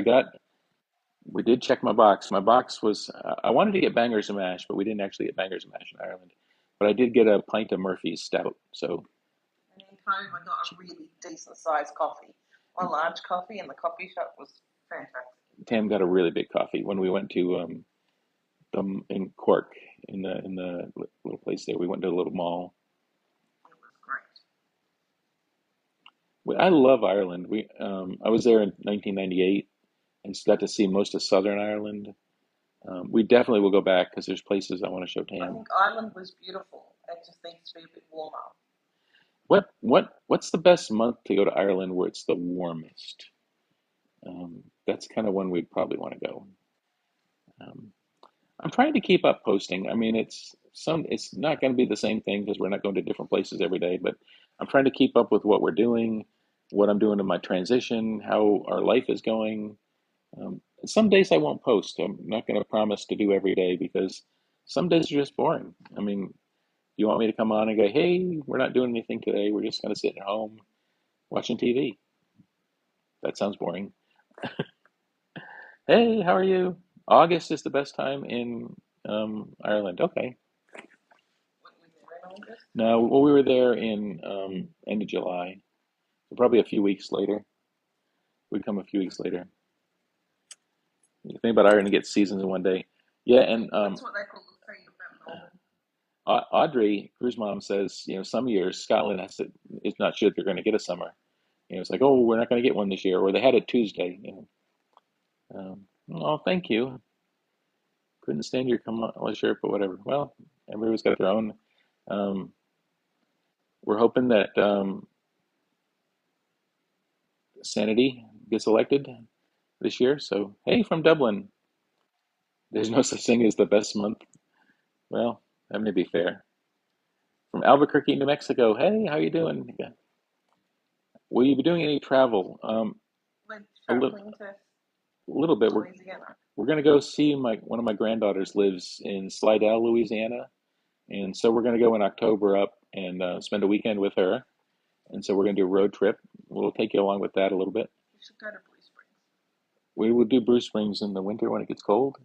We did check my box. My box was, I wanted to get bangers and mash, but we didn't actually get bangers and mash in Ireland. But I did get a pint of Murphy's stout. So
And in Cove, I got a really decent sized coffee. A large coffee, and the coffee shop was fantastic.
Tam got a really big coffee when we went to in Cork in the little place there. We went to a little mall.
It was great.
I love Ireland. I was there in 1998 and got to see most of Southern Ireland. We definitely will go back because there's places I want to show
I
Tam.
think Ireland was beautiful. It just needs to be a bit warmer.
what's the best month to go to Ireland where it's the warmest? That's kind of one we'd probably want to go. Um, I'm trying to keep up posting. I mean, it's not going to be the same thing because we're not going to different places every day, but I'm trying to keep up with what we're doing, what I'm doing in my transition, how our life is going. Some days I won't post. I'm not going to promise to do every day because some days are just boring. I mean, you want me to come on and go, hey, we're not doing anything today. We're just going to sit at home watching TV. That sounds boring. Hey, how are you? August is the best time in Ireland. Okay.
When we were in August.
No, well, we were there in end of July. So probably a few weeks later. We'd come a few weeks later. You think about Ireland gets seasons in one day. Yeah, and
That's what they call the fate of that normal.
Audrey, Crew's mom, says, some years Scotland is not sure they're going to get a summer. It's like, oh, we're not going to get one this year, or they had it Tuesday. Oh, thank you. Couldn't stand your come on shirt, but whatever. Well, everybody's got their own. Um, we're hoping that Sanity gets elected this year. So, hey, from Dublin, there's no such thing as the best month. Well, that may be fair. From Albuquerque, New Mexico, hey, how you doing? Will you be doing any travel?
We're
A little,
traveling to
little bit.
Louisiana.
We're gonna go see my one of my granddaughters lives in Slidell, Louisiana, and so we're gonna go in October up and spend a weekend with her. And so we're gonna do a road trip. We'll take you along with that a little bit.
We should go to Blue Springs.
We will do Bruce Springs in the winter when it gets cold.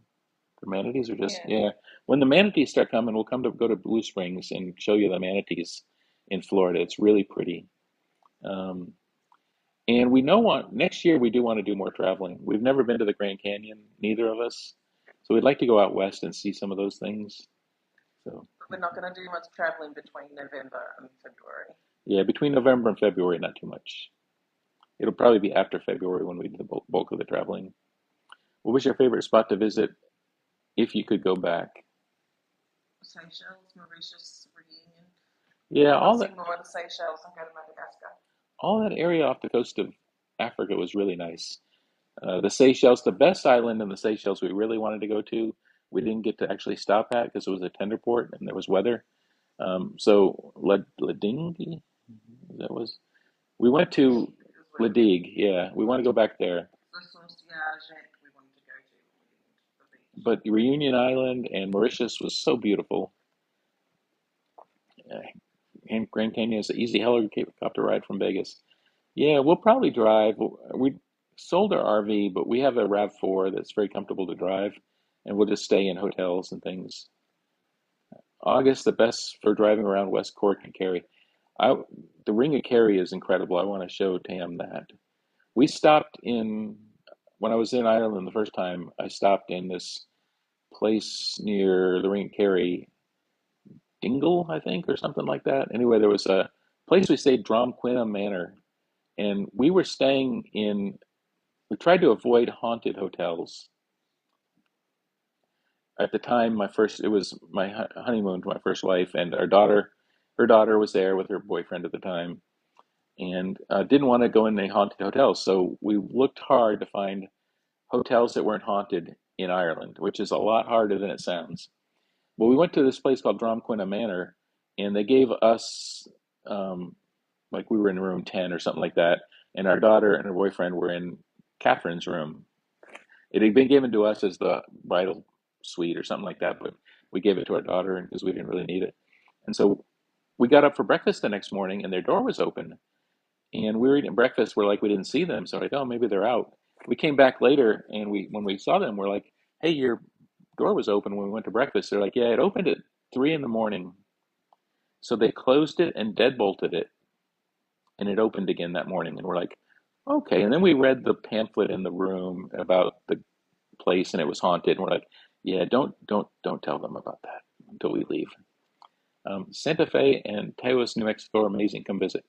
The manatees are just
Yeah.
yeah. When the manatees start coming, we'll come to go to Blue Springs and show you the manatees in Florida. It's really pretty. Um, and we know next year we do want to do more traveling. We've never been to the Grand Canyon, neither of us. So we'd like to go out west and see some of those things. So
But we're not going to do much traveling between November and February.
yeah, between November and February, not too much. It'll probably be after February when we do the bulk of the traveling. What was your favorite spot to visit if you could go back?
Seychelles, Mauritius, Reunion.
Yeah,
I want to see more of the Seychelles and go to Madagascar.
all that area off the coast of Africa was really nice. The Seychelles, the best island in the Seychelles we really wanted to go to, we didn't get to actually stop at because it was a tender port and there was weather. So Ladingi, that was we went to
League is where
Ladigue. Yeah, we want to go back there.
the Saucier we wanted to go to when we didn't the beach.
But Reunion Island and Mauritius was so beautiful. Uh, and Grand Canyon is an easy helicopter ride from Vegas. Yeah, we'll probably drive. We sold our RV, but we have a RAV4 that's very comfortable to drive, and we'll just stay in hotels and things. August, the best for driving around West Cork and Kerry. I, the Ring of Kerry is incredible. I want to show Tam that. We stopped in, when I was in Ireland the first time, I stopped in this place near the Ring of Kerry, Dingle, I think, or something like that. Anyway, there was a place we stayed, Dromquina Manor, and we tried to avoid haunted hotels. At the time, it was my honeymoon to my first wife, and her daughter was there with her boyfriend at the time, and didn't want to go in any haunted hotels. So we looked hard to find hotels that weren't haunted in Ireland, which is a lot harder than it sounds. Well, we went to this place called Dromquina Manor, and they gave us like we were in room 10 or something like that, and our daughter and her boyfriend were in Catherine's room. It had been given to us as the bridal suite or something like that, but we gave it to our daughter because we didn't really need it. And so we got up for breakfast the next morning, and their door was open, and we were eating breakfast. We're like, we didn't see them, so like, oh, maybe they're out. We came back later, and when we saw them, we're like, hey, your door was open when we went to breakfast. They're like, yeah, it opened at 3 in the morning. So they closed it and deadbolted it, and it opened again that morning. And we're like, okay. And then we read the pamphlet in the room about the place, and it was haunted. And we're like, yeah, don't tell them about that until we leave. Santa Fe and Taos, New Mexico are amazing. Come visit.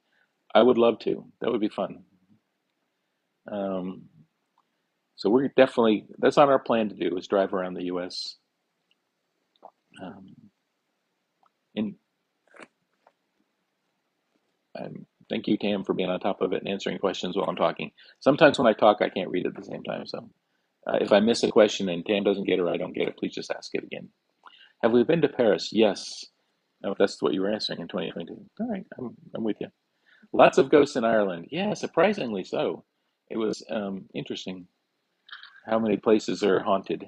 I would love to. That would be fun. Um, so we're definitely that's on our plan to do is drive around the U.S. Um, and Thank you, Tam, for being on top of it and answering questions while I'm talking. Sometimes when I talk, I can't read at the same time. So if I miss a question and Tam doesn't get it or I don't get it, please just ask it again. Have we been to Paris? Yes. Oh, that's what you were answering in 2022. All right, I'm with you. Lots of ghosts in Ireland. Yeah, surprisingly so. It was interesting how many places are haunted.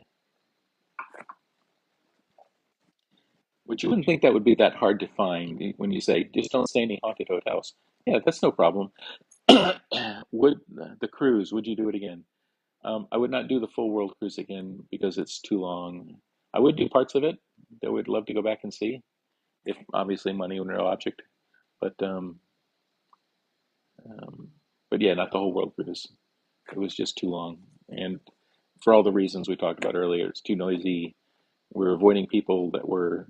Which you wouldn't think that would be that hard to find when you say, just don't stay in any haunted hotels. Yeah, that's no problem. Would the cruise, would you do it again? I would not do the full world cruise again because it's too long. I would do parts of it that I would love to go back and see, if obviously money were no object. But um, but yeah, not the whole world cruise. It was just too long, and for all the reasons we talked about earlier, it's too noisy. We're avoiding people that were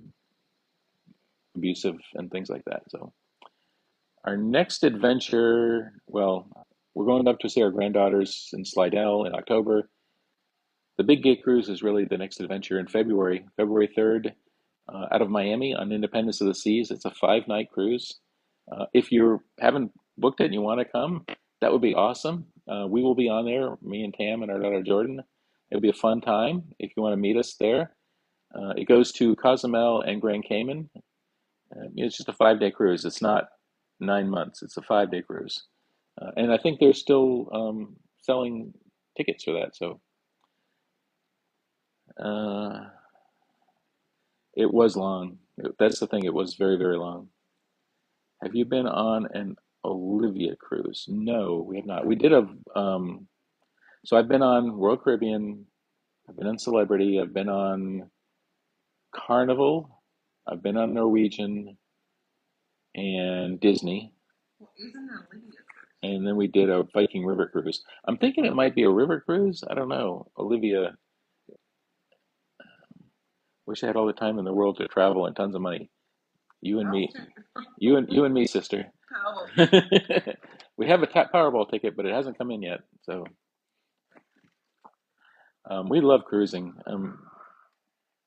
abusive and things like that. So our next adventure, well, we're going up to see our granddaughters in Slidell in October. The Big Gay Cruise is really the next adventure in February, February 3rd, out of Miami on Independence of the Seas. It's a 5 night cruise. If you haven't booked it and you want to come, that would be awesome. We will be on there, me and Tam and our daughter Jordan. It'll be a fun time if you want to meet us there. It goes to Cozumel and Grand Cayman. It's just a 5 day cruise. It's not 9 months. It's a 5 day cruise, and I think they're still selling tickets for that. So uh, it was long. That's the thing. It was very, very long. Have you been on an Olivia cruise? No, we have not. We did a so I've been on Royal Caribbean. I've been on Celebrity. I've been on Carnival. I've been on Norwegian and Disney.
Well, isn't there Olivia?
And then we did a Viking river cruise. I'm thinking it might be a river cruise. I don't know. Olivia, wish I had all the time in the world to travel and tons of money. You and me, you and me, sister.
Powerball.
We have a Powerball ticket, but it hasn't come in yet. So we love cruising.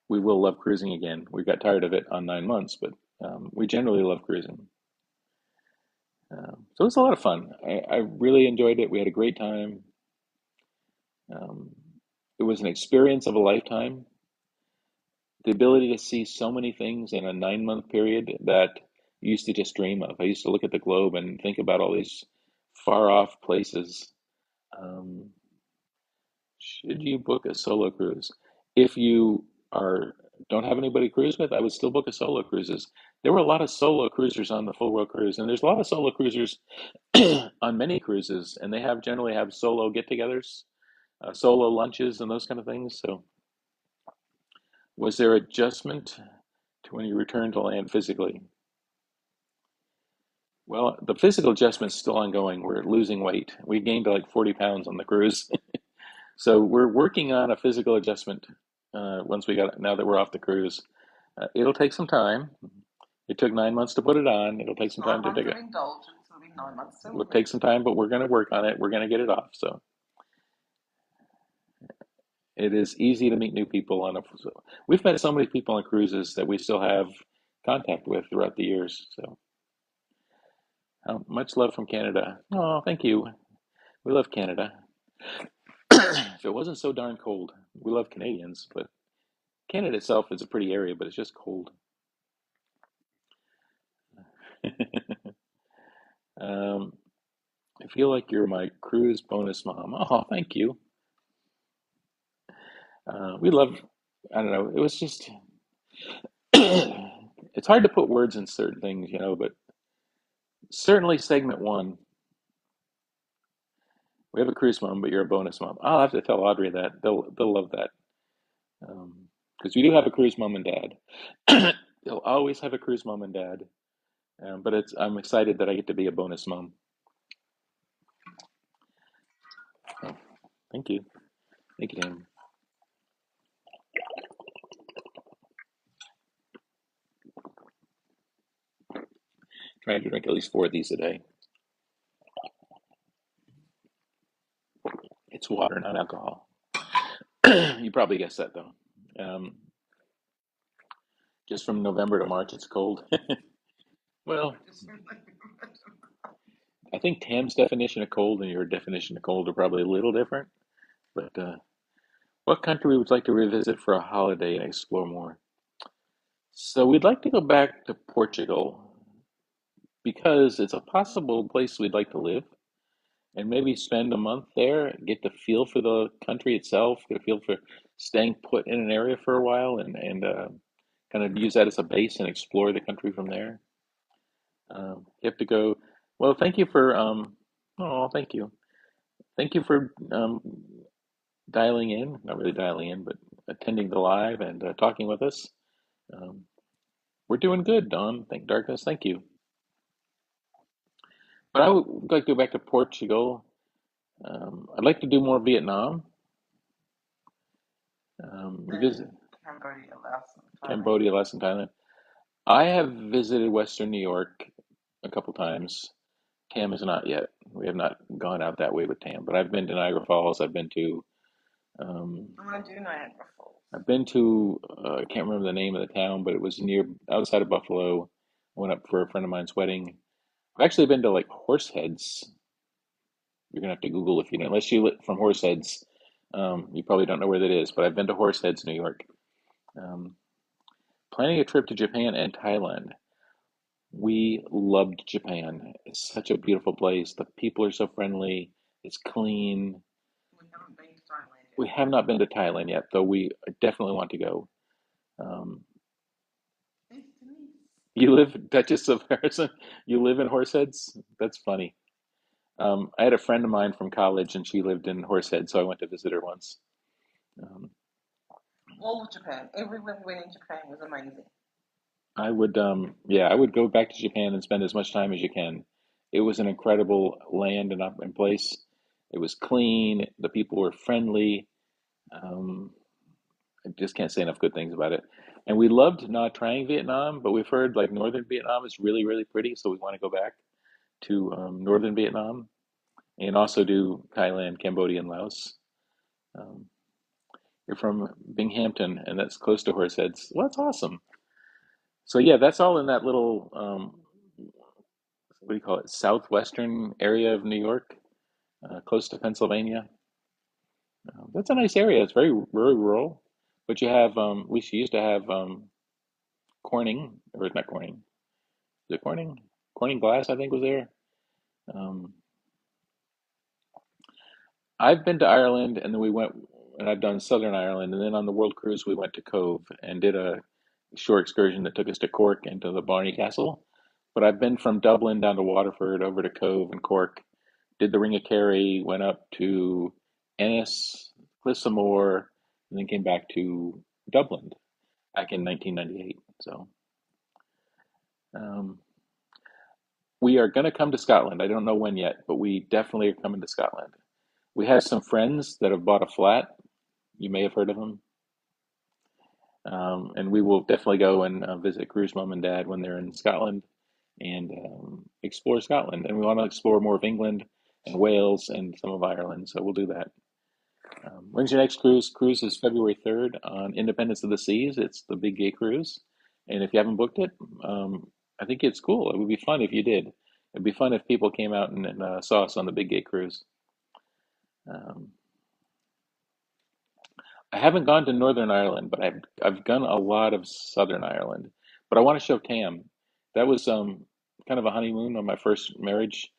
We will love cruising again. We got tired of it on 9 months, but we generally love cruising. So it's a lot of fun. I really enjoyed it. We had a great time. Um, it was an experience of a lifetime. The ability to see so many things in a 9 month period that you used to just dream of. I used to look at the globe and think about all these far off places. Um, should you book a solo cruise? If you are don't have anybody to cruise with, I would still book a solo cruises. There were a lot of solo cruisers on the full world cruise, and there's a lot of solo cruisers on many cruises, and they have generally have solo get-togethers, solo lunches, and those kind of things. So, was there adjustment to when you return to land physically? Well, the physical adjustment's still ongoing. We're losing weight. We gained like 40 pounds on the cruise. So we're working on a physical adjustment once we got now that we're off the cruise. It'll take some time. It took 9 months to put it on. It'll take
It's
some
nine
time to
months
dig
of
it.
indulgence. It'll be 9 months
It'll
celebrating.
take some time, but we're going to work on it. We're going to get it off. So it is easy to meet new people on a. So we've met so many people on cruises that we still have contact with throughout the years. So much love from Canada. Oh, thank you. We love Canada. If it wasn't so darn cold, we love Canadians, but Canada itself is a pretty area, but it's just cold. um, I feel like you're my cruise bonus mom. Oh, thank you. We love, I don't know, it was just, it's hard to put words in certain things, but certainly segment one, we have a cruise mom, but you're a bonus mom. I'll have to tell Audrey that. They'll love that. Because we do have a cruise mom and dad. They'll always have a cruise mom and dad. But I'm excited that I get to be a bonus mom. Oh, thank you. Thank you, Dan. Trying to drink at least 4 of these a day. It's water, not alcohol. You probably guessed that though. Um, just from November to March, it's cold. Well, think Tam's definition of cold and your definition of cold are probably a little different. But what country would you like to revisit for a holiday and explore more? So we'd like to go back to Portugal because it's a possible place we'd like to live and maybe spend a month there, get the feel for the country itself, get a feel for staying put in an area for a while, and kind of use that as a base and explore the country from there. You have to go. Well, thank you for. Oh, thank you. Thank you for dialing in. Not really dialing in, but attending the live and talking with us. Um, we're doing good, Don. Thank darkness. Thank you. But I would like to go back to Portugal. I'd like to do more Vietnam. We
And
visit
Cambodia, Laos, and Thailand.
Cambodia, Laos, and Thailand. I have visited Western New York a couple times. Tam has not yet. We have not gone out that way with Tam, but I've been to Niagara Falls. Um,
I want to do Niagara Falls.
I've been to. I can't remember the name of the town, but it was near outside of Buffalo. I went up for a friend of mine's wedding. I've actually been to like Horseheads. You're gonna have to Google if you know, unless you live from Horseheads. You probably don't know where that is, but I've been to Horseheads, New York. Um, Planning a trip to Japan and Thailand. We loved Japan. It's such a beautiful place. The people are so friendly. It's clean.
We haven't been to Thailand
We
yet.
have not been to Thailand yet, though we definitely want to go. Um,
Yes, Denise.
you live, Duchess of Harrison, you live in Horseheads? That's funny. I had a friend of mine from college, and she lived in Horseheads, so I went to visit her once. Um,
All of Japan. Everywhere we went in Japan was amazing.
yeah, I would go back to Japan and spend as much time as you can. It was an incredible land and place. It was clean. The people were friendly. Um, I just can't say enough good things about it. And we loved not trying Vietnam, but we've heard like northern Vietnam is really, really pretty, so we want to go back to northern Vietnam and also do Thailand, Cambodia, and Laos. Um, you're from Binghamton, and that's close to Horseheads. Well, that's awesome. So yeah, that's all in that little what do you call it, southwestern area of New York, close to Pennsylvania. That's a nice area. It's very rural, but you have we used to have Corning, or not Corning. Is it Corning? Corning Glass, I think, was there. Um, I've been to Ireland, and then we went, and I've done Southern Ireland, and then on the World Cruise we went to Cove and did a shore excursion that took us to Cork and to the Barney Castle. But I've been from Dublin down to Waterford, over to Cove and Cork, did the Ring of Kerry, went up to Ennis, Cliffs of Moher, and then came back to Dublin back in 1998. So um, we are going to come to Scotland. I don't know when yet, but we definitely are coming to Scotland. We have some friends that have bought a flat. You may have heard of them. And we will definitely go and visit Crew's mom and dad when they're in Scotland and explore Scotland. And we want to explore more of England and Wales and some of Ireland. So we'll do that. When's your next cruise? Cruise is February 3rd on Independence of the Seas. It's the big gay cruise. And if you haven't booked it, I think it's cool. It would be fun if you did. It'd be fun if people came out and saw us on the big gay cruise. Um, I haven't gone to Northern Ireland, but I've done a lot of Southern Ireland. But I want to show Tam. That was kind of a honeymoon on my first marriage.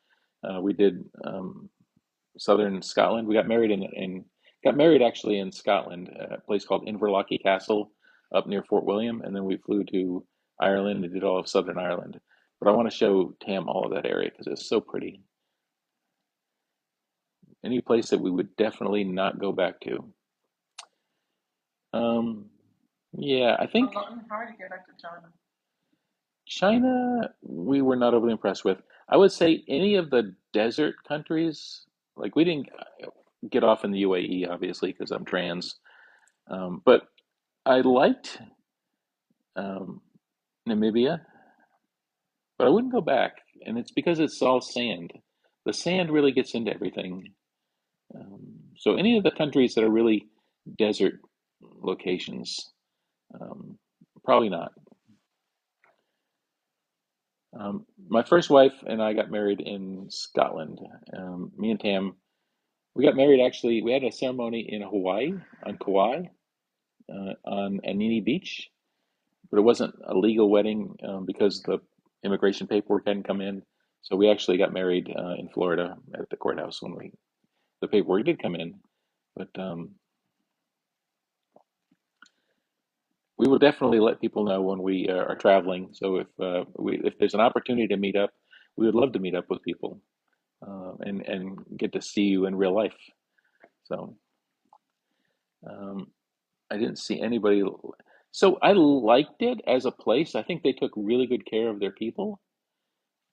We did Southern Scotland. We got married in got married actually in Scotland, at a place called Inverlochy Castle up near Fort William, and then we flew to Ireland and did all of Southern Ireland. But I want to show Tam all of that area because it's so pretty. Any place that we would definitely not go back to. Um, yeah, I
I'm
think
not in a hurry to go back to China.
China, we were not overly impressed with. I would say any of the desert countries, like we didn't get off in the UAE, obviously, because I'm trans. But I liked um, Namibia, but I wouldn't go back. And it's because it's all sand. The sand really gets into everything. So any of the countries that are really desert locations, um, probably not. My first wife and I got married in Scotland. Me and Tam, we got married actually. We had a ceremony in Hawaii on Kauai on Anini Beach, but it wasn't a legal wedding because the immigration paperwork hadn't come in. So we actually got married in Florida at the courthouse when the paperwork did come in. But we will definitely let people know when we are traveling. So if there's an opportunity to meet up, we would love to meet up with people and get to see you in real life. So um, I didn't see anybody. So I liked it as a place. I think they took really good care of their people.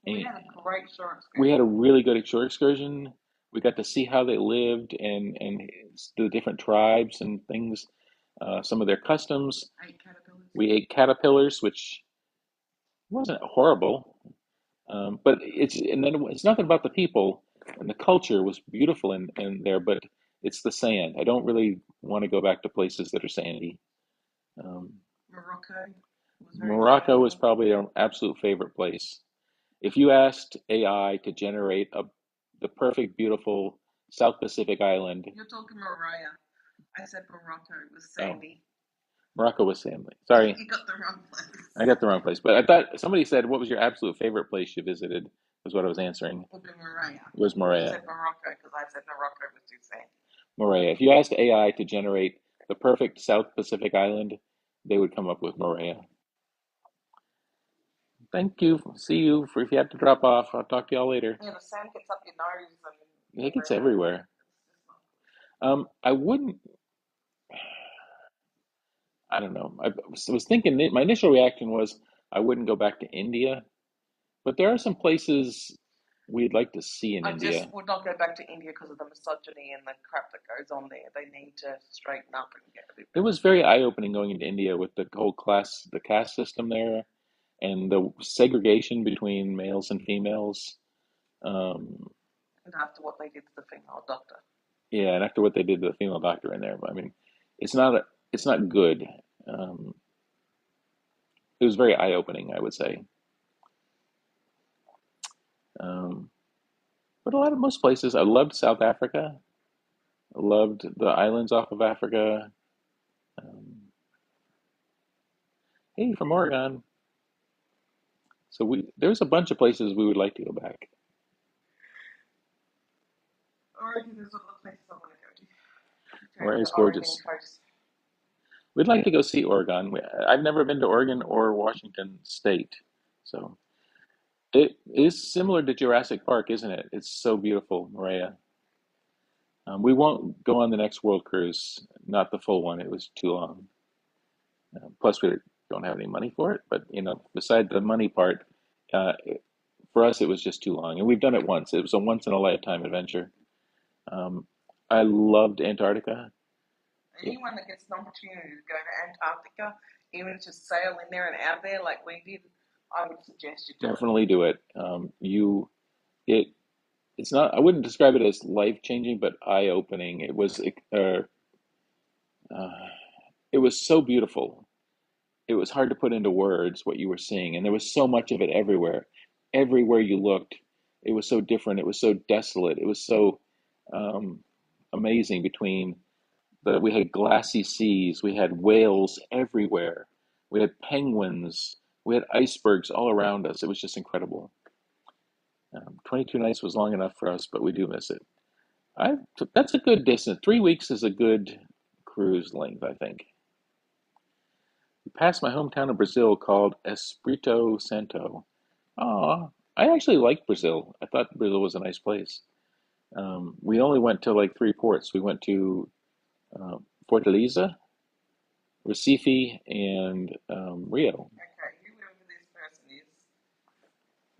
We
And
had a great short
we had
excursion.
a really good shore excursion. We got to see how they lived and the different tribes and things, some of their customs.
Ate caterpillars.
We ate caterpillars, which wasn't horrible, but it's nothing about the people, and the culture was beautiful in there, but it's the sand. I don't really want to go back to places that are sandy. Um,
Morocco was very
Morocco was
sandy.
probably our absolute favorite place. If you asked AI to generate the perfect, beautiful South Pacific island,
You're talking Mariah. I said Morocco. It was
oh,
sandy.
Morocco was Sandley. Sorry,
You got the wrong
I
place.
got the wrong place. But I thought somebody said, "What was your absolute favorite place you visited?" Was what I was answering.
Would be Mariah.
It was
You
Morea.
said Morocco because I said Morocco was too sandy.
Morea. If you asked AI to generate the perfect South Pacific island, they would come up with Morea. Thank you. See you. For if you have to drop off, I'll talk to y'all later.
Yeah, the sand gets up your nose and
It gets
everywhere.
everywhere.
It's just not good.
I wouldn't. I don't know. I was thinking. My initial reaction was I wouldn't go back to India, but there are some places we'd like to see in
I just
India.
would not go back to India because of the misogyny and the crap that goes on there. They need to straighten up and get a bit
It
better.
was very eye-opening going into India with the whole the caste system there, and the segregation between males and females. Um,
And after what they did to the female doctor.
yeah, and after what they did to the female doctor in there, I mean, it's not it's not good. Um, it was very eye-opening, I would say. Um, but most places, I loved South Africa. I loved the islands off of Africa. Um, hey, from Oregon. So there's a bunch of places we would like to go back.
Oregon is one of the places I want to go to.
Where
The
is
Oregon
gorgeous.
coast.
We'd like to go see Oregon. I've never been to Oregon or Washington State, so it is similar to Jurassic Park, isn't it? It's so beautiful, Maria. We won't go on the next world cruise, not the full one. It was too long. Plus, we don't have any money for it. But beside the money part, uh, for us, it was just too long. And we've done it once. It was a once in a lifetime adventure. Um, I loved Antarctica. Yeah,
Anyone that gets an opportunity to go to Antarctica, even to sail in there and out there like we did, I would suggest you do it.
definitely do it. It it's not. I wouldn't describe it as life changing, but eye opening. Uh, it was so beautiful. It was hard to put into words what you were seeing, and there was so much of it everywhere. Everywhere you looked, it was so different. It was so desolate. It was so um, amazing. We had glassy seas, we had whales everywhere, we had penguins, we had icebergs all around us. It was just incredible. 22 nights was long enough for us, but we do miss it. I That's a good distance. 3 weeks is a good cruise length, I think. We passed my hometown of Brazil called Espírito Santo. Ah, I actually liked Brazil. I thought Brazil was a nice place. We only went to like three ports. We went to Fortaleza, Recife, and Rio.
Okay, whoever this person is,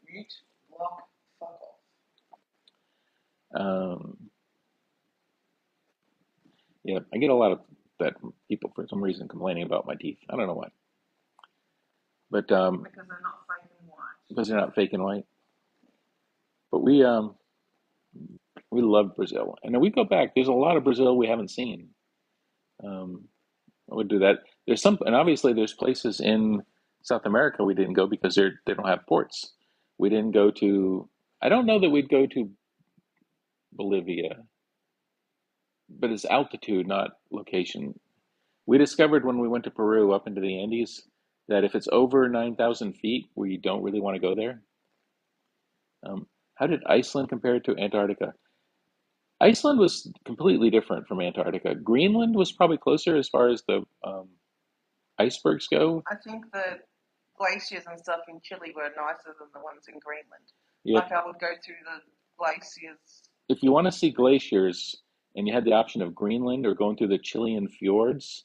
mute, block, fuck off.
Um, yeah, I get a lot of that from people for some reason complaining about my teeth. I don't know why, but
Because they're not fake and white.
because they're not fake and white. But we love Brazil, and then we go back. There's a lot of Brazil we haven't seen. Um, I would do that. And obviously there's places in South America we didn't go because they don't have ports. We didn't go to, I don't know that we'd go to Bolivia, but it's altitude, not location. We discovered when we went to Peru up into the Andes that if it's over 9,000 feet, we don't really want to go there. How did Iceland compare to Antarctica? Iceland was completely different from Antarctica. Greenland was probably closer as far as the icebergs go.
I think the glaciers and stuff in Chile were nicer than the ones in Greenland.
Yeah,
Like I would go through the glaciers.
if you want to see glaciers and you had the option of Greenland or going through the Chilean fjords,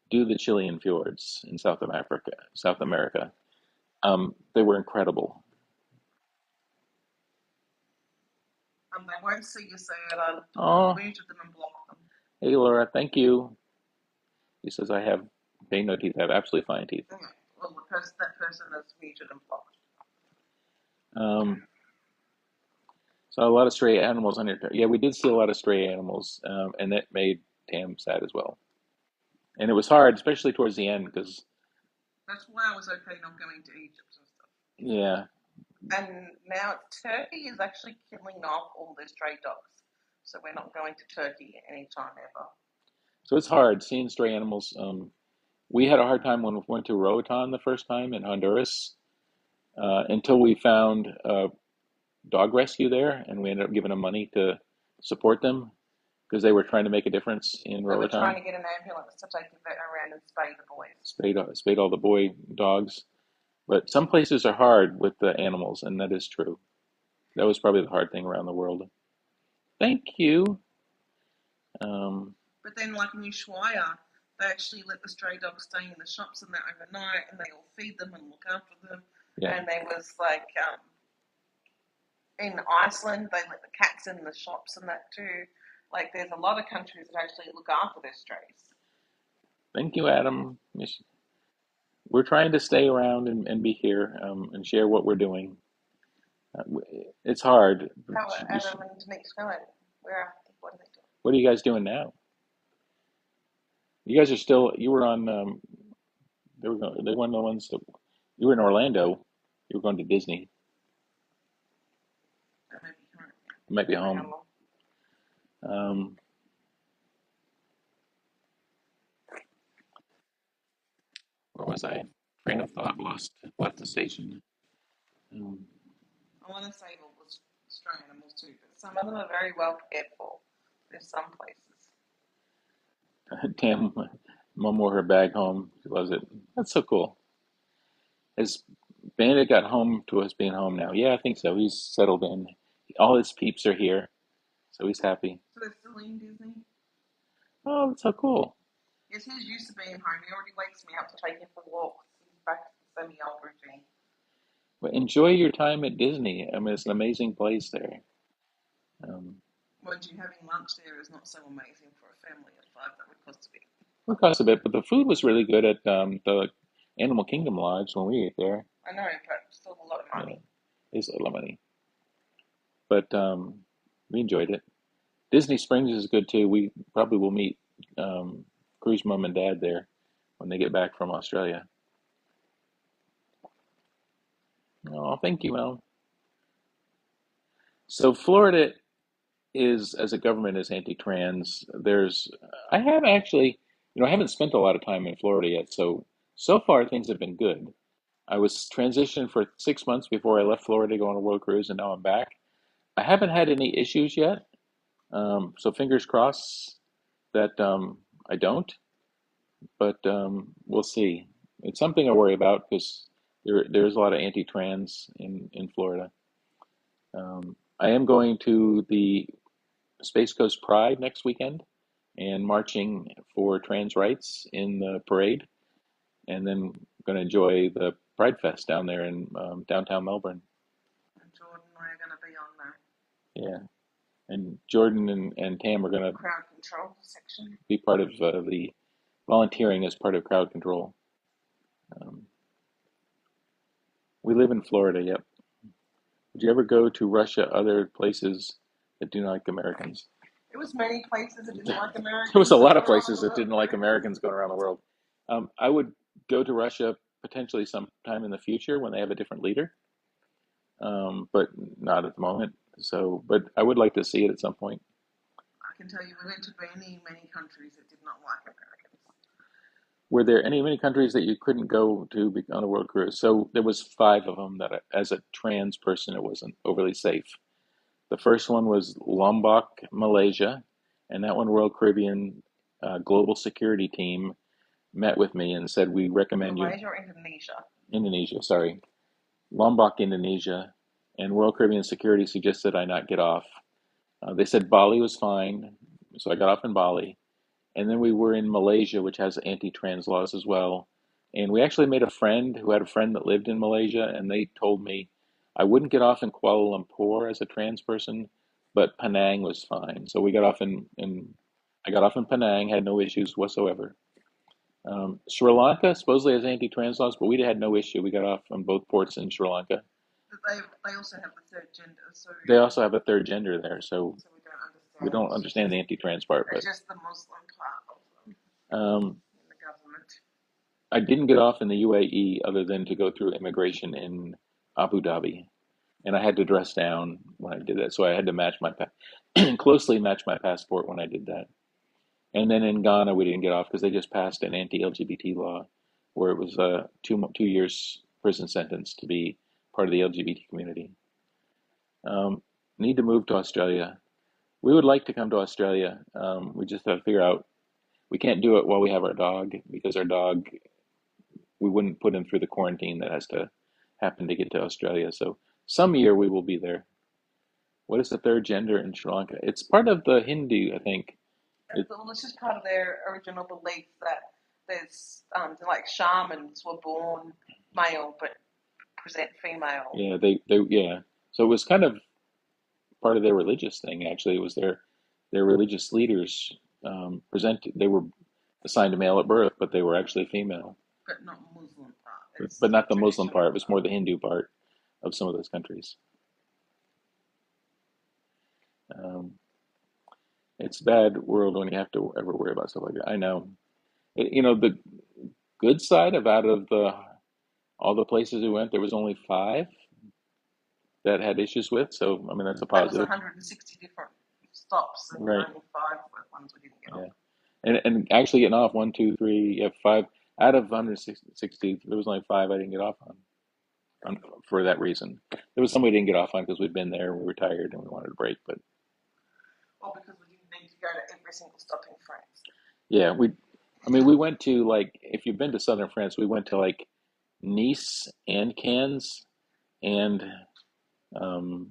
do the Chilean fjords in South America. They were incredible.
And they won't see you say it. I
Oh,
muted them and blocked them.
hey Laura, thank you. He says I have they no teeth. I have absolutely fine teeth.
Okay. Well, that person is muted and blocked.
Um, so a lot of stray animals on here. Yeah, we did see a lot of stray animals, and that made Tam sad as well. And it was hard, especially towards the end, because
That's why I was okay not going to Egypt and stuff.
yeah.
And now Turkey is actually killing off all their stray dogs. So we're not going to Turkey anytime ever.
So it's hard seeing stray animals. We had a hard time when we went to Roatan the first time in Honduras, until we found a dog rescue there, and we ended up giving them money to support them because they were trying to make a difference in
They were trying
Roatan.
to get an ambulance to take the vet around and spay the boys.
Spayed all the boy dogs. But some places are hard with the animals, and that is true. That was probably the hard thing around the world. Thank you. Um,
But then, like in Ushuaia, they actually let the stray dogs stay in the shops and that overnight, and they all feed them and look after them.
yeah.
And there was like in Iceland, they let the cats in the shops and that too. Like, there's a lot of countries that actually look after their strays.
Thank you, Adam. We're trying to stay around and be here, and share what we're doing. It's hard.
How are Adam and Denise going? Where are they? What are they doing?
What are you guys doing now? You guys are still. You were on. They were. They one of the ones that you were in Orlando. You were going to Disney.
They may be home.
You might be
I don't know
home.
how long.
Um, where was I? Train of thought lost. Left the station. Um,
I want to say all the stray animals too, but some of them are very well cared for. There's some places.
Tam, mom wore her bag home. She loves it. That's so cool. Has Bandit got home to us being home now? Yeah, I think so. He's settled in. All his peeps are here, so he's happy.
So they're still in Disney?
Oh, that's so cool.
Yes, he's used to being home. He already wakes me up to take him for walks. He's back to the semi-old routine.
But enjoy your time at Disney. I mean, it's an amazing place there. Um,
Mind you, having lunch there is not so amazing for a family of five. That would cost a bit.
it costs a bit, but the food was really good at the Animal Kingdom Lodge when we ate there.
I know, but still a lot of
Yeah,
money.
it's a lot of money, but we enjoyed it. Disney Springs is good too. We probably will meet Crew's mom and dad there when they get back from Australia. Oh, thank you, Mel. So Florida is, as a government, is anti-trans. I have actually, I haven't spent a lot of time in Florida yet, so far things have been good. I was transitioned for 6 months before I left Florida to go on a world cruise, and now I'm back. I haven't had any issues yet, so fingers crossed that I don't, but we'll see. It's something I worry about because there's a lot of anti-trans in Florida. I am going to the Space Coast Pride next weekend and marching for trans rights in the parade, and then going to enjoy the Pride Fest down there in downtown Melbourne.
And Jordan and I are going to be on the
Yeah, and Jordan and Tam are going to
crowd control section.
be part of the volunteering as part of crowd control. Um, we live in Florida, yep. Would you ever go to Russia, other places that do not like Americans?
There was many places that didn't like
There was a
Americans
lot of
going around
places
the
that
world.
didn't like Americans going around the world. I would go to Russia potentially sometime in the future when they have a different leader. but not at the moment. So, but I would like to see it at some point.
I can tell you we went to many countries that did not like Americans.
Were there many countries that you couldn't go to on a world cruise? So there was five of them that, as a trans person, it wasn't overly safe. The first one was Lombok, Malaysia, and that one Royal Caribbean Global Security Team met with me and said we recommend you.
Malaysia or Indonesia?
Indonesia, sorry, Lombok, Indonesia, and Royal Caribbean Security suggested I not get off. They said Bali was fine, so I got off in Bali. And then we were in Malaysia, which has anti-trans laws as well. And we actually made a friend who had a friend that lived in Malaysia, and they told me I wouldn't get off in Kuala Lumpur as a trans person, but Penang was fine. So we got off in I got off in Penang, had no issues whatsoever. Sri Lanka supposedly has anti-trans laws, but we had no issue. We got off on both ports in Sri Lanka.
But they also have the third gender,
They also have a third gender there, so
so we don't
we
understand.
don't understand the anti-trans part.
It's
But
just the Muslim part of them
um,
in the government.
I didn't get off in the UAE other than to go through immigration in Abu Dhabi, and I had to dress down when I did that. So I had to match my closely match my passport when I did that. And then in Ghana, we didn't get off because they just passed an anti-LGBT law where it was a 2 years prison sentence to be part of the LGBT community. Um, Need to move to Australia. We would like to come to Australia. We just have to figure out we can't do it while we have our dog because our dog we wouldn't put him through the quarantine that has to happen to get to Australia. So some year we will be there. What is the third gender in Sri Lanka? It's part of the Hindu, I think. It,
Well, it's just part of their original belief that there's like shamans were born male but present female.
yeah, yeah. So it was kind of part of their religious thing. Actually, it was their religious leaders presented. They were assigned a male at birth, but they were actually female.
But not Muslim part.
But
It's
not the Muslim
traditional
part. It was more
part.
the Hindu part of some of those countries. Um, it's a bad world when you have to ever worry about stuff like that. I know. The good side of out of the all the places we went, there was only five that had issues with. So I mean, that's a
That was
positive,
160 different stops, and
right?
only five were ones we didn't get
Yeah,
on.
and actually getting off one, two, three, yeah, five out of 160. There was only five I didn't get off on for that reason. There was some we didn't get off on because we'd been there, we were tired, and we wanted a break. But
Well, because we didn't need to go to every single stop in France.
yeah, I mean, we went to like if you've been to southern France, we went to like Nice and Cannes and um,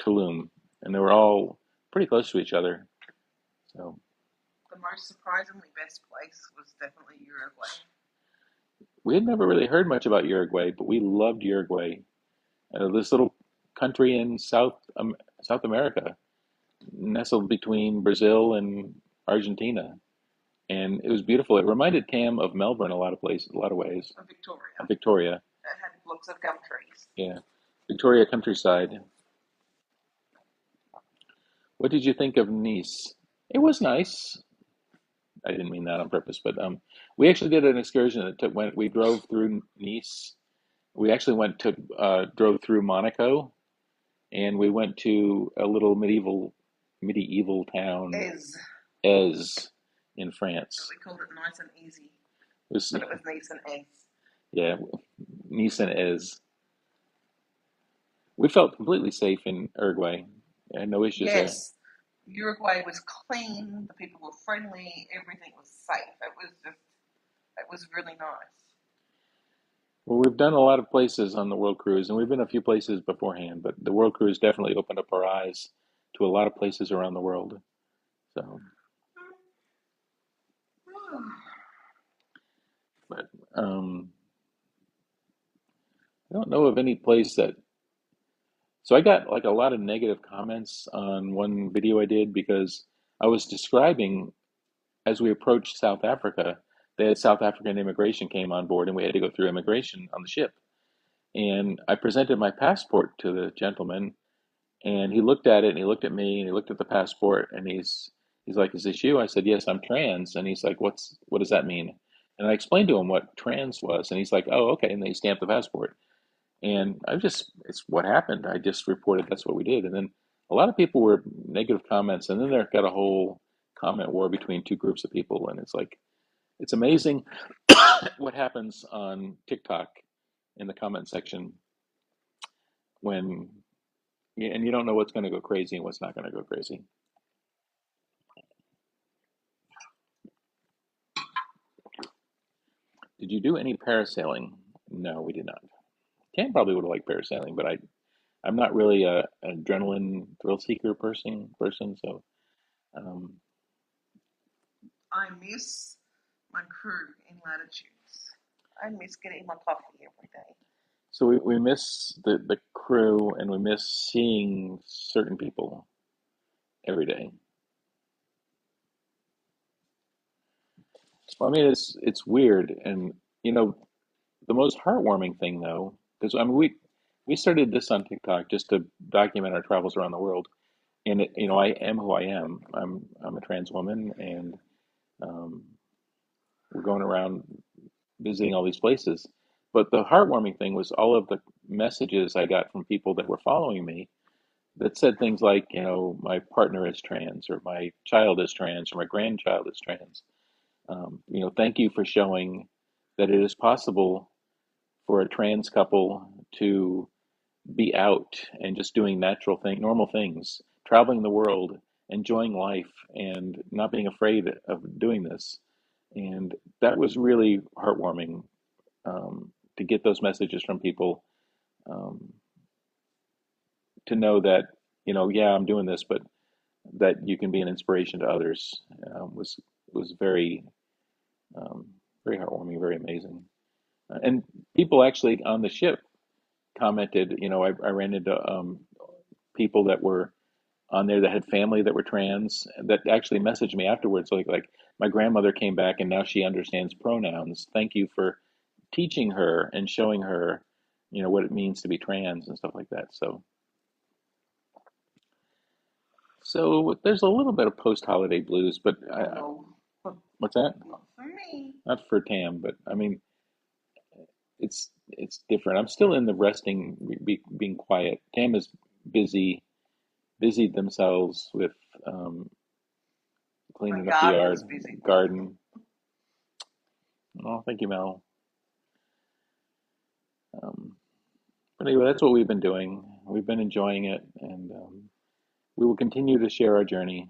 Tulum, and they were all pretty close to each other. So
The most surprisingly best place was definitely Uruguay.
we had never really heard much about Uruguay, but we loved Uruguay. This little country in South America, nestled between Brazil and Argentina, and it was beautiful. It reminded Tam of Melbourne a lot of places, a lot of ways.
Victoria.
Victoria,
It had lots of gum trees.
yeah, Victoria countryside. What did you think of Nice? It was nice. I didn't mean that on purpose, but we actually did an excursion that we drove through Nice. We actually drove through Monaco, and we went to a little medieval town,
Ez.
Ez, in
But
France.
we called it nice and easy.
It was,
But it was nice and Ez.
yeah, Nice and Ez. We felt completely safe in Uruguay. I had no issues there.
Yes, Uruguay was clean. The people were friendly. Everything was safe. It was really nice.
Well, we've done a lot of places on the World Cruise, and we've been a few places beforehand, but the World Cruise definitely opened up our eyes to a lot of places around the world. So, but I don't know of any place that. So I got like a lot of negative comments on one video I did because I was describing as we approached South Africa, the South African immigration came on board, and we had to go through immigration on the ship. And I presented my passport to the gentleman, and he looked at it, and he looked at me, and he looked at the passport, and he's like, "Is this you?" I said, "Yes, I'm trans." And he's like, "What does that mean?" And I explained to him what trans was, and he's like, "Oh, okay." And then he stamped the passport. And it's what happened. I just reported that's what we did. And then a lot of people were negative comments. And then there got a whole comment war between two groups of people. And it's like, it's amazing what happens on TikTok in the comment section when, and you don't know what's going to go crazy and what's not going to go crazy. Did you do any parasailing? No, we did not. Cam probably would have liked parasailing, but I'm not really a an adrenaline thrill seeker person. So um,
I miss my crew in latitudes. I miss getting my coffee every day.
so we miss the crew and we miss seeing certain people every day. Well, I mean, it's weird, and you know, the most heartwarming thing though, because I mean, we started this on TikTok just to document our travels around the world, and it, you know, I am who I am. I'm a trans woman, and um, we're going around visiting all these places. But the heartwarming thing was all of the messages I got from people that were following me that said things like, you know, my partner is trans, or my child is trans, or my grandchild is trans. You know, thank you for showing that it is possible for a trans couple to be out and just doing normal things, traveling the world, enjoying life, and not being afraid of doing this. And that was really heartwarming to get those messages from people, um, to know that, you know, yeah, I'm doing this, but that you can be an inspiration to others, was very um, very heartwarming, very amazing. And people actually on the ship commented. You know, I ran into people that were on there that had family that were trans that actually messaged me afterwards, like my grandmother came back and now she understands pronouns. Thank you for teaching her and showing her, you know, what it means to be trans and stuff like that. So there's a little bit of post-holiday blues, but
Oh,
what's that?
not for me.
Not for Tam, but I mean, it's different. I'm still in the resting, being quiet. Tam is busy, busied themselves with um,
My
cleaning up the
garden
yard,
is busy.
garden. Oh, thank you, Mel. Um, but anyway, that's what we've been doing. We've been enjoying it, and we will continue to share our journey.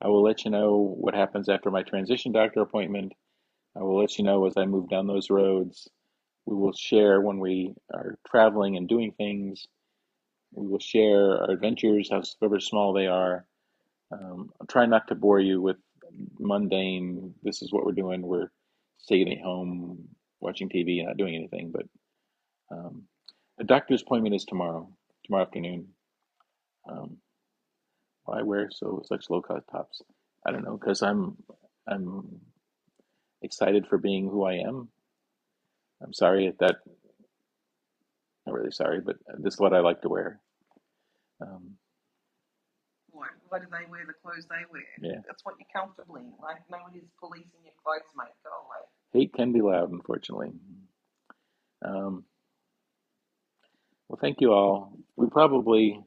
I will let you know what happens after my transition doctor appointment. I will let you know as I move down those roads. We will share when we are traveling and doing things. We will share our adventures, however small they are. I'll try not to bore you with mundane, this is what we're doing. We're staying at home, watching TV, and not doing anything. But um, the doctor's appointment is tomorrow afternoon. Um, why wear such low cut tops? I don't know, because I'm excited for being who I am. I'm sorry at that, not really sorry, but this is what I like to wear. Um,
Why do they wear the clothes they wear?
yeah,
That's what you're comfortable in. Like nobody's policing your clothes, mate. Go away.
hate can be loud, unfortunately. Um, well, thank you all. We probably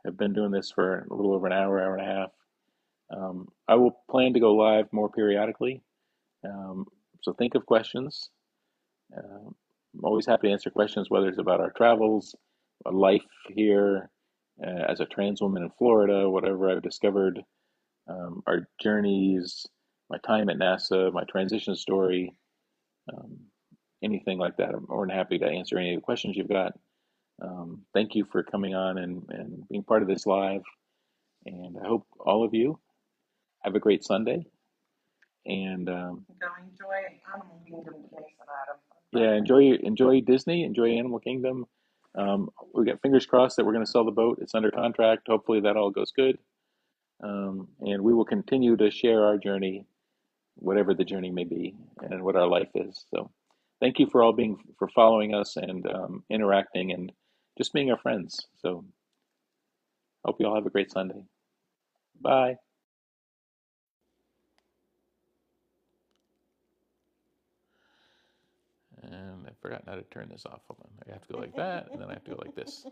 have been doing this for a little over an hour and a half. I will plan to go live more periodically. Um, so think of questions. I'm always happy to answer questions, whether it's about our travels, our life here, as a trans woman in Florida, whatever I've discovered, our journeys, my time at NASA, my transition story, um, anything like that. I'm more than happy to answer any of the questions you've got. Thank you for coming on and being part of this live. And I hope all of you have a great Sunday. And
Go enjoy Animal Kingdom, Denise and Adam.
yeah, enjoy Disney, enjoy Animal Kingdom. We got fingers crossed that we're going to sell the boat. It's under contract. Hopefully that all goes good. And we will continue to share our journey, whatever the journey may be, and what our life is. So, thank you for all being for following us and interacting and just being our friends. So, hope you all have a great Sunday. Bye. And forgotten how to turn this off. Hold on. I have to go like that, and then I have to go like this.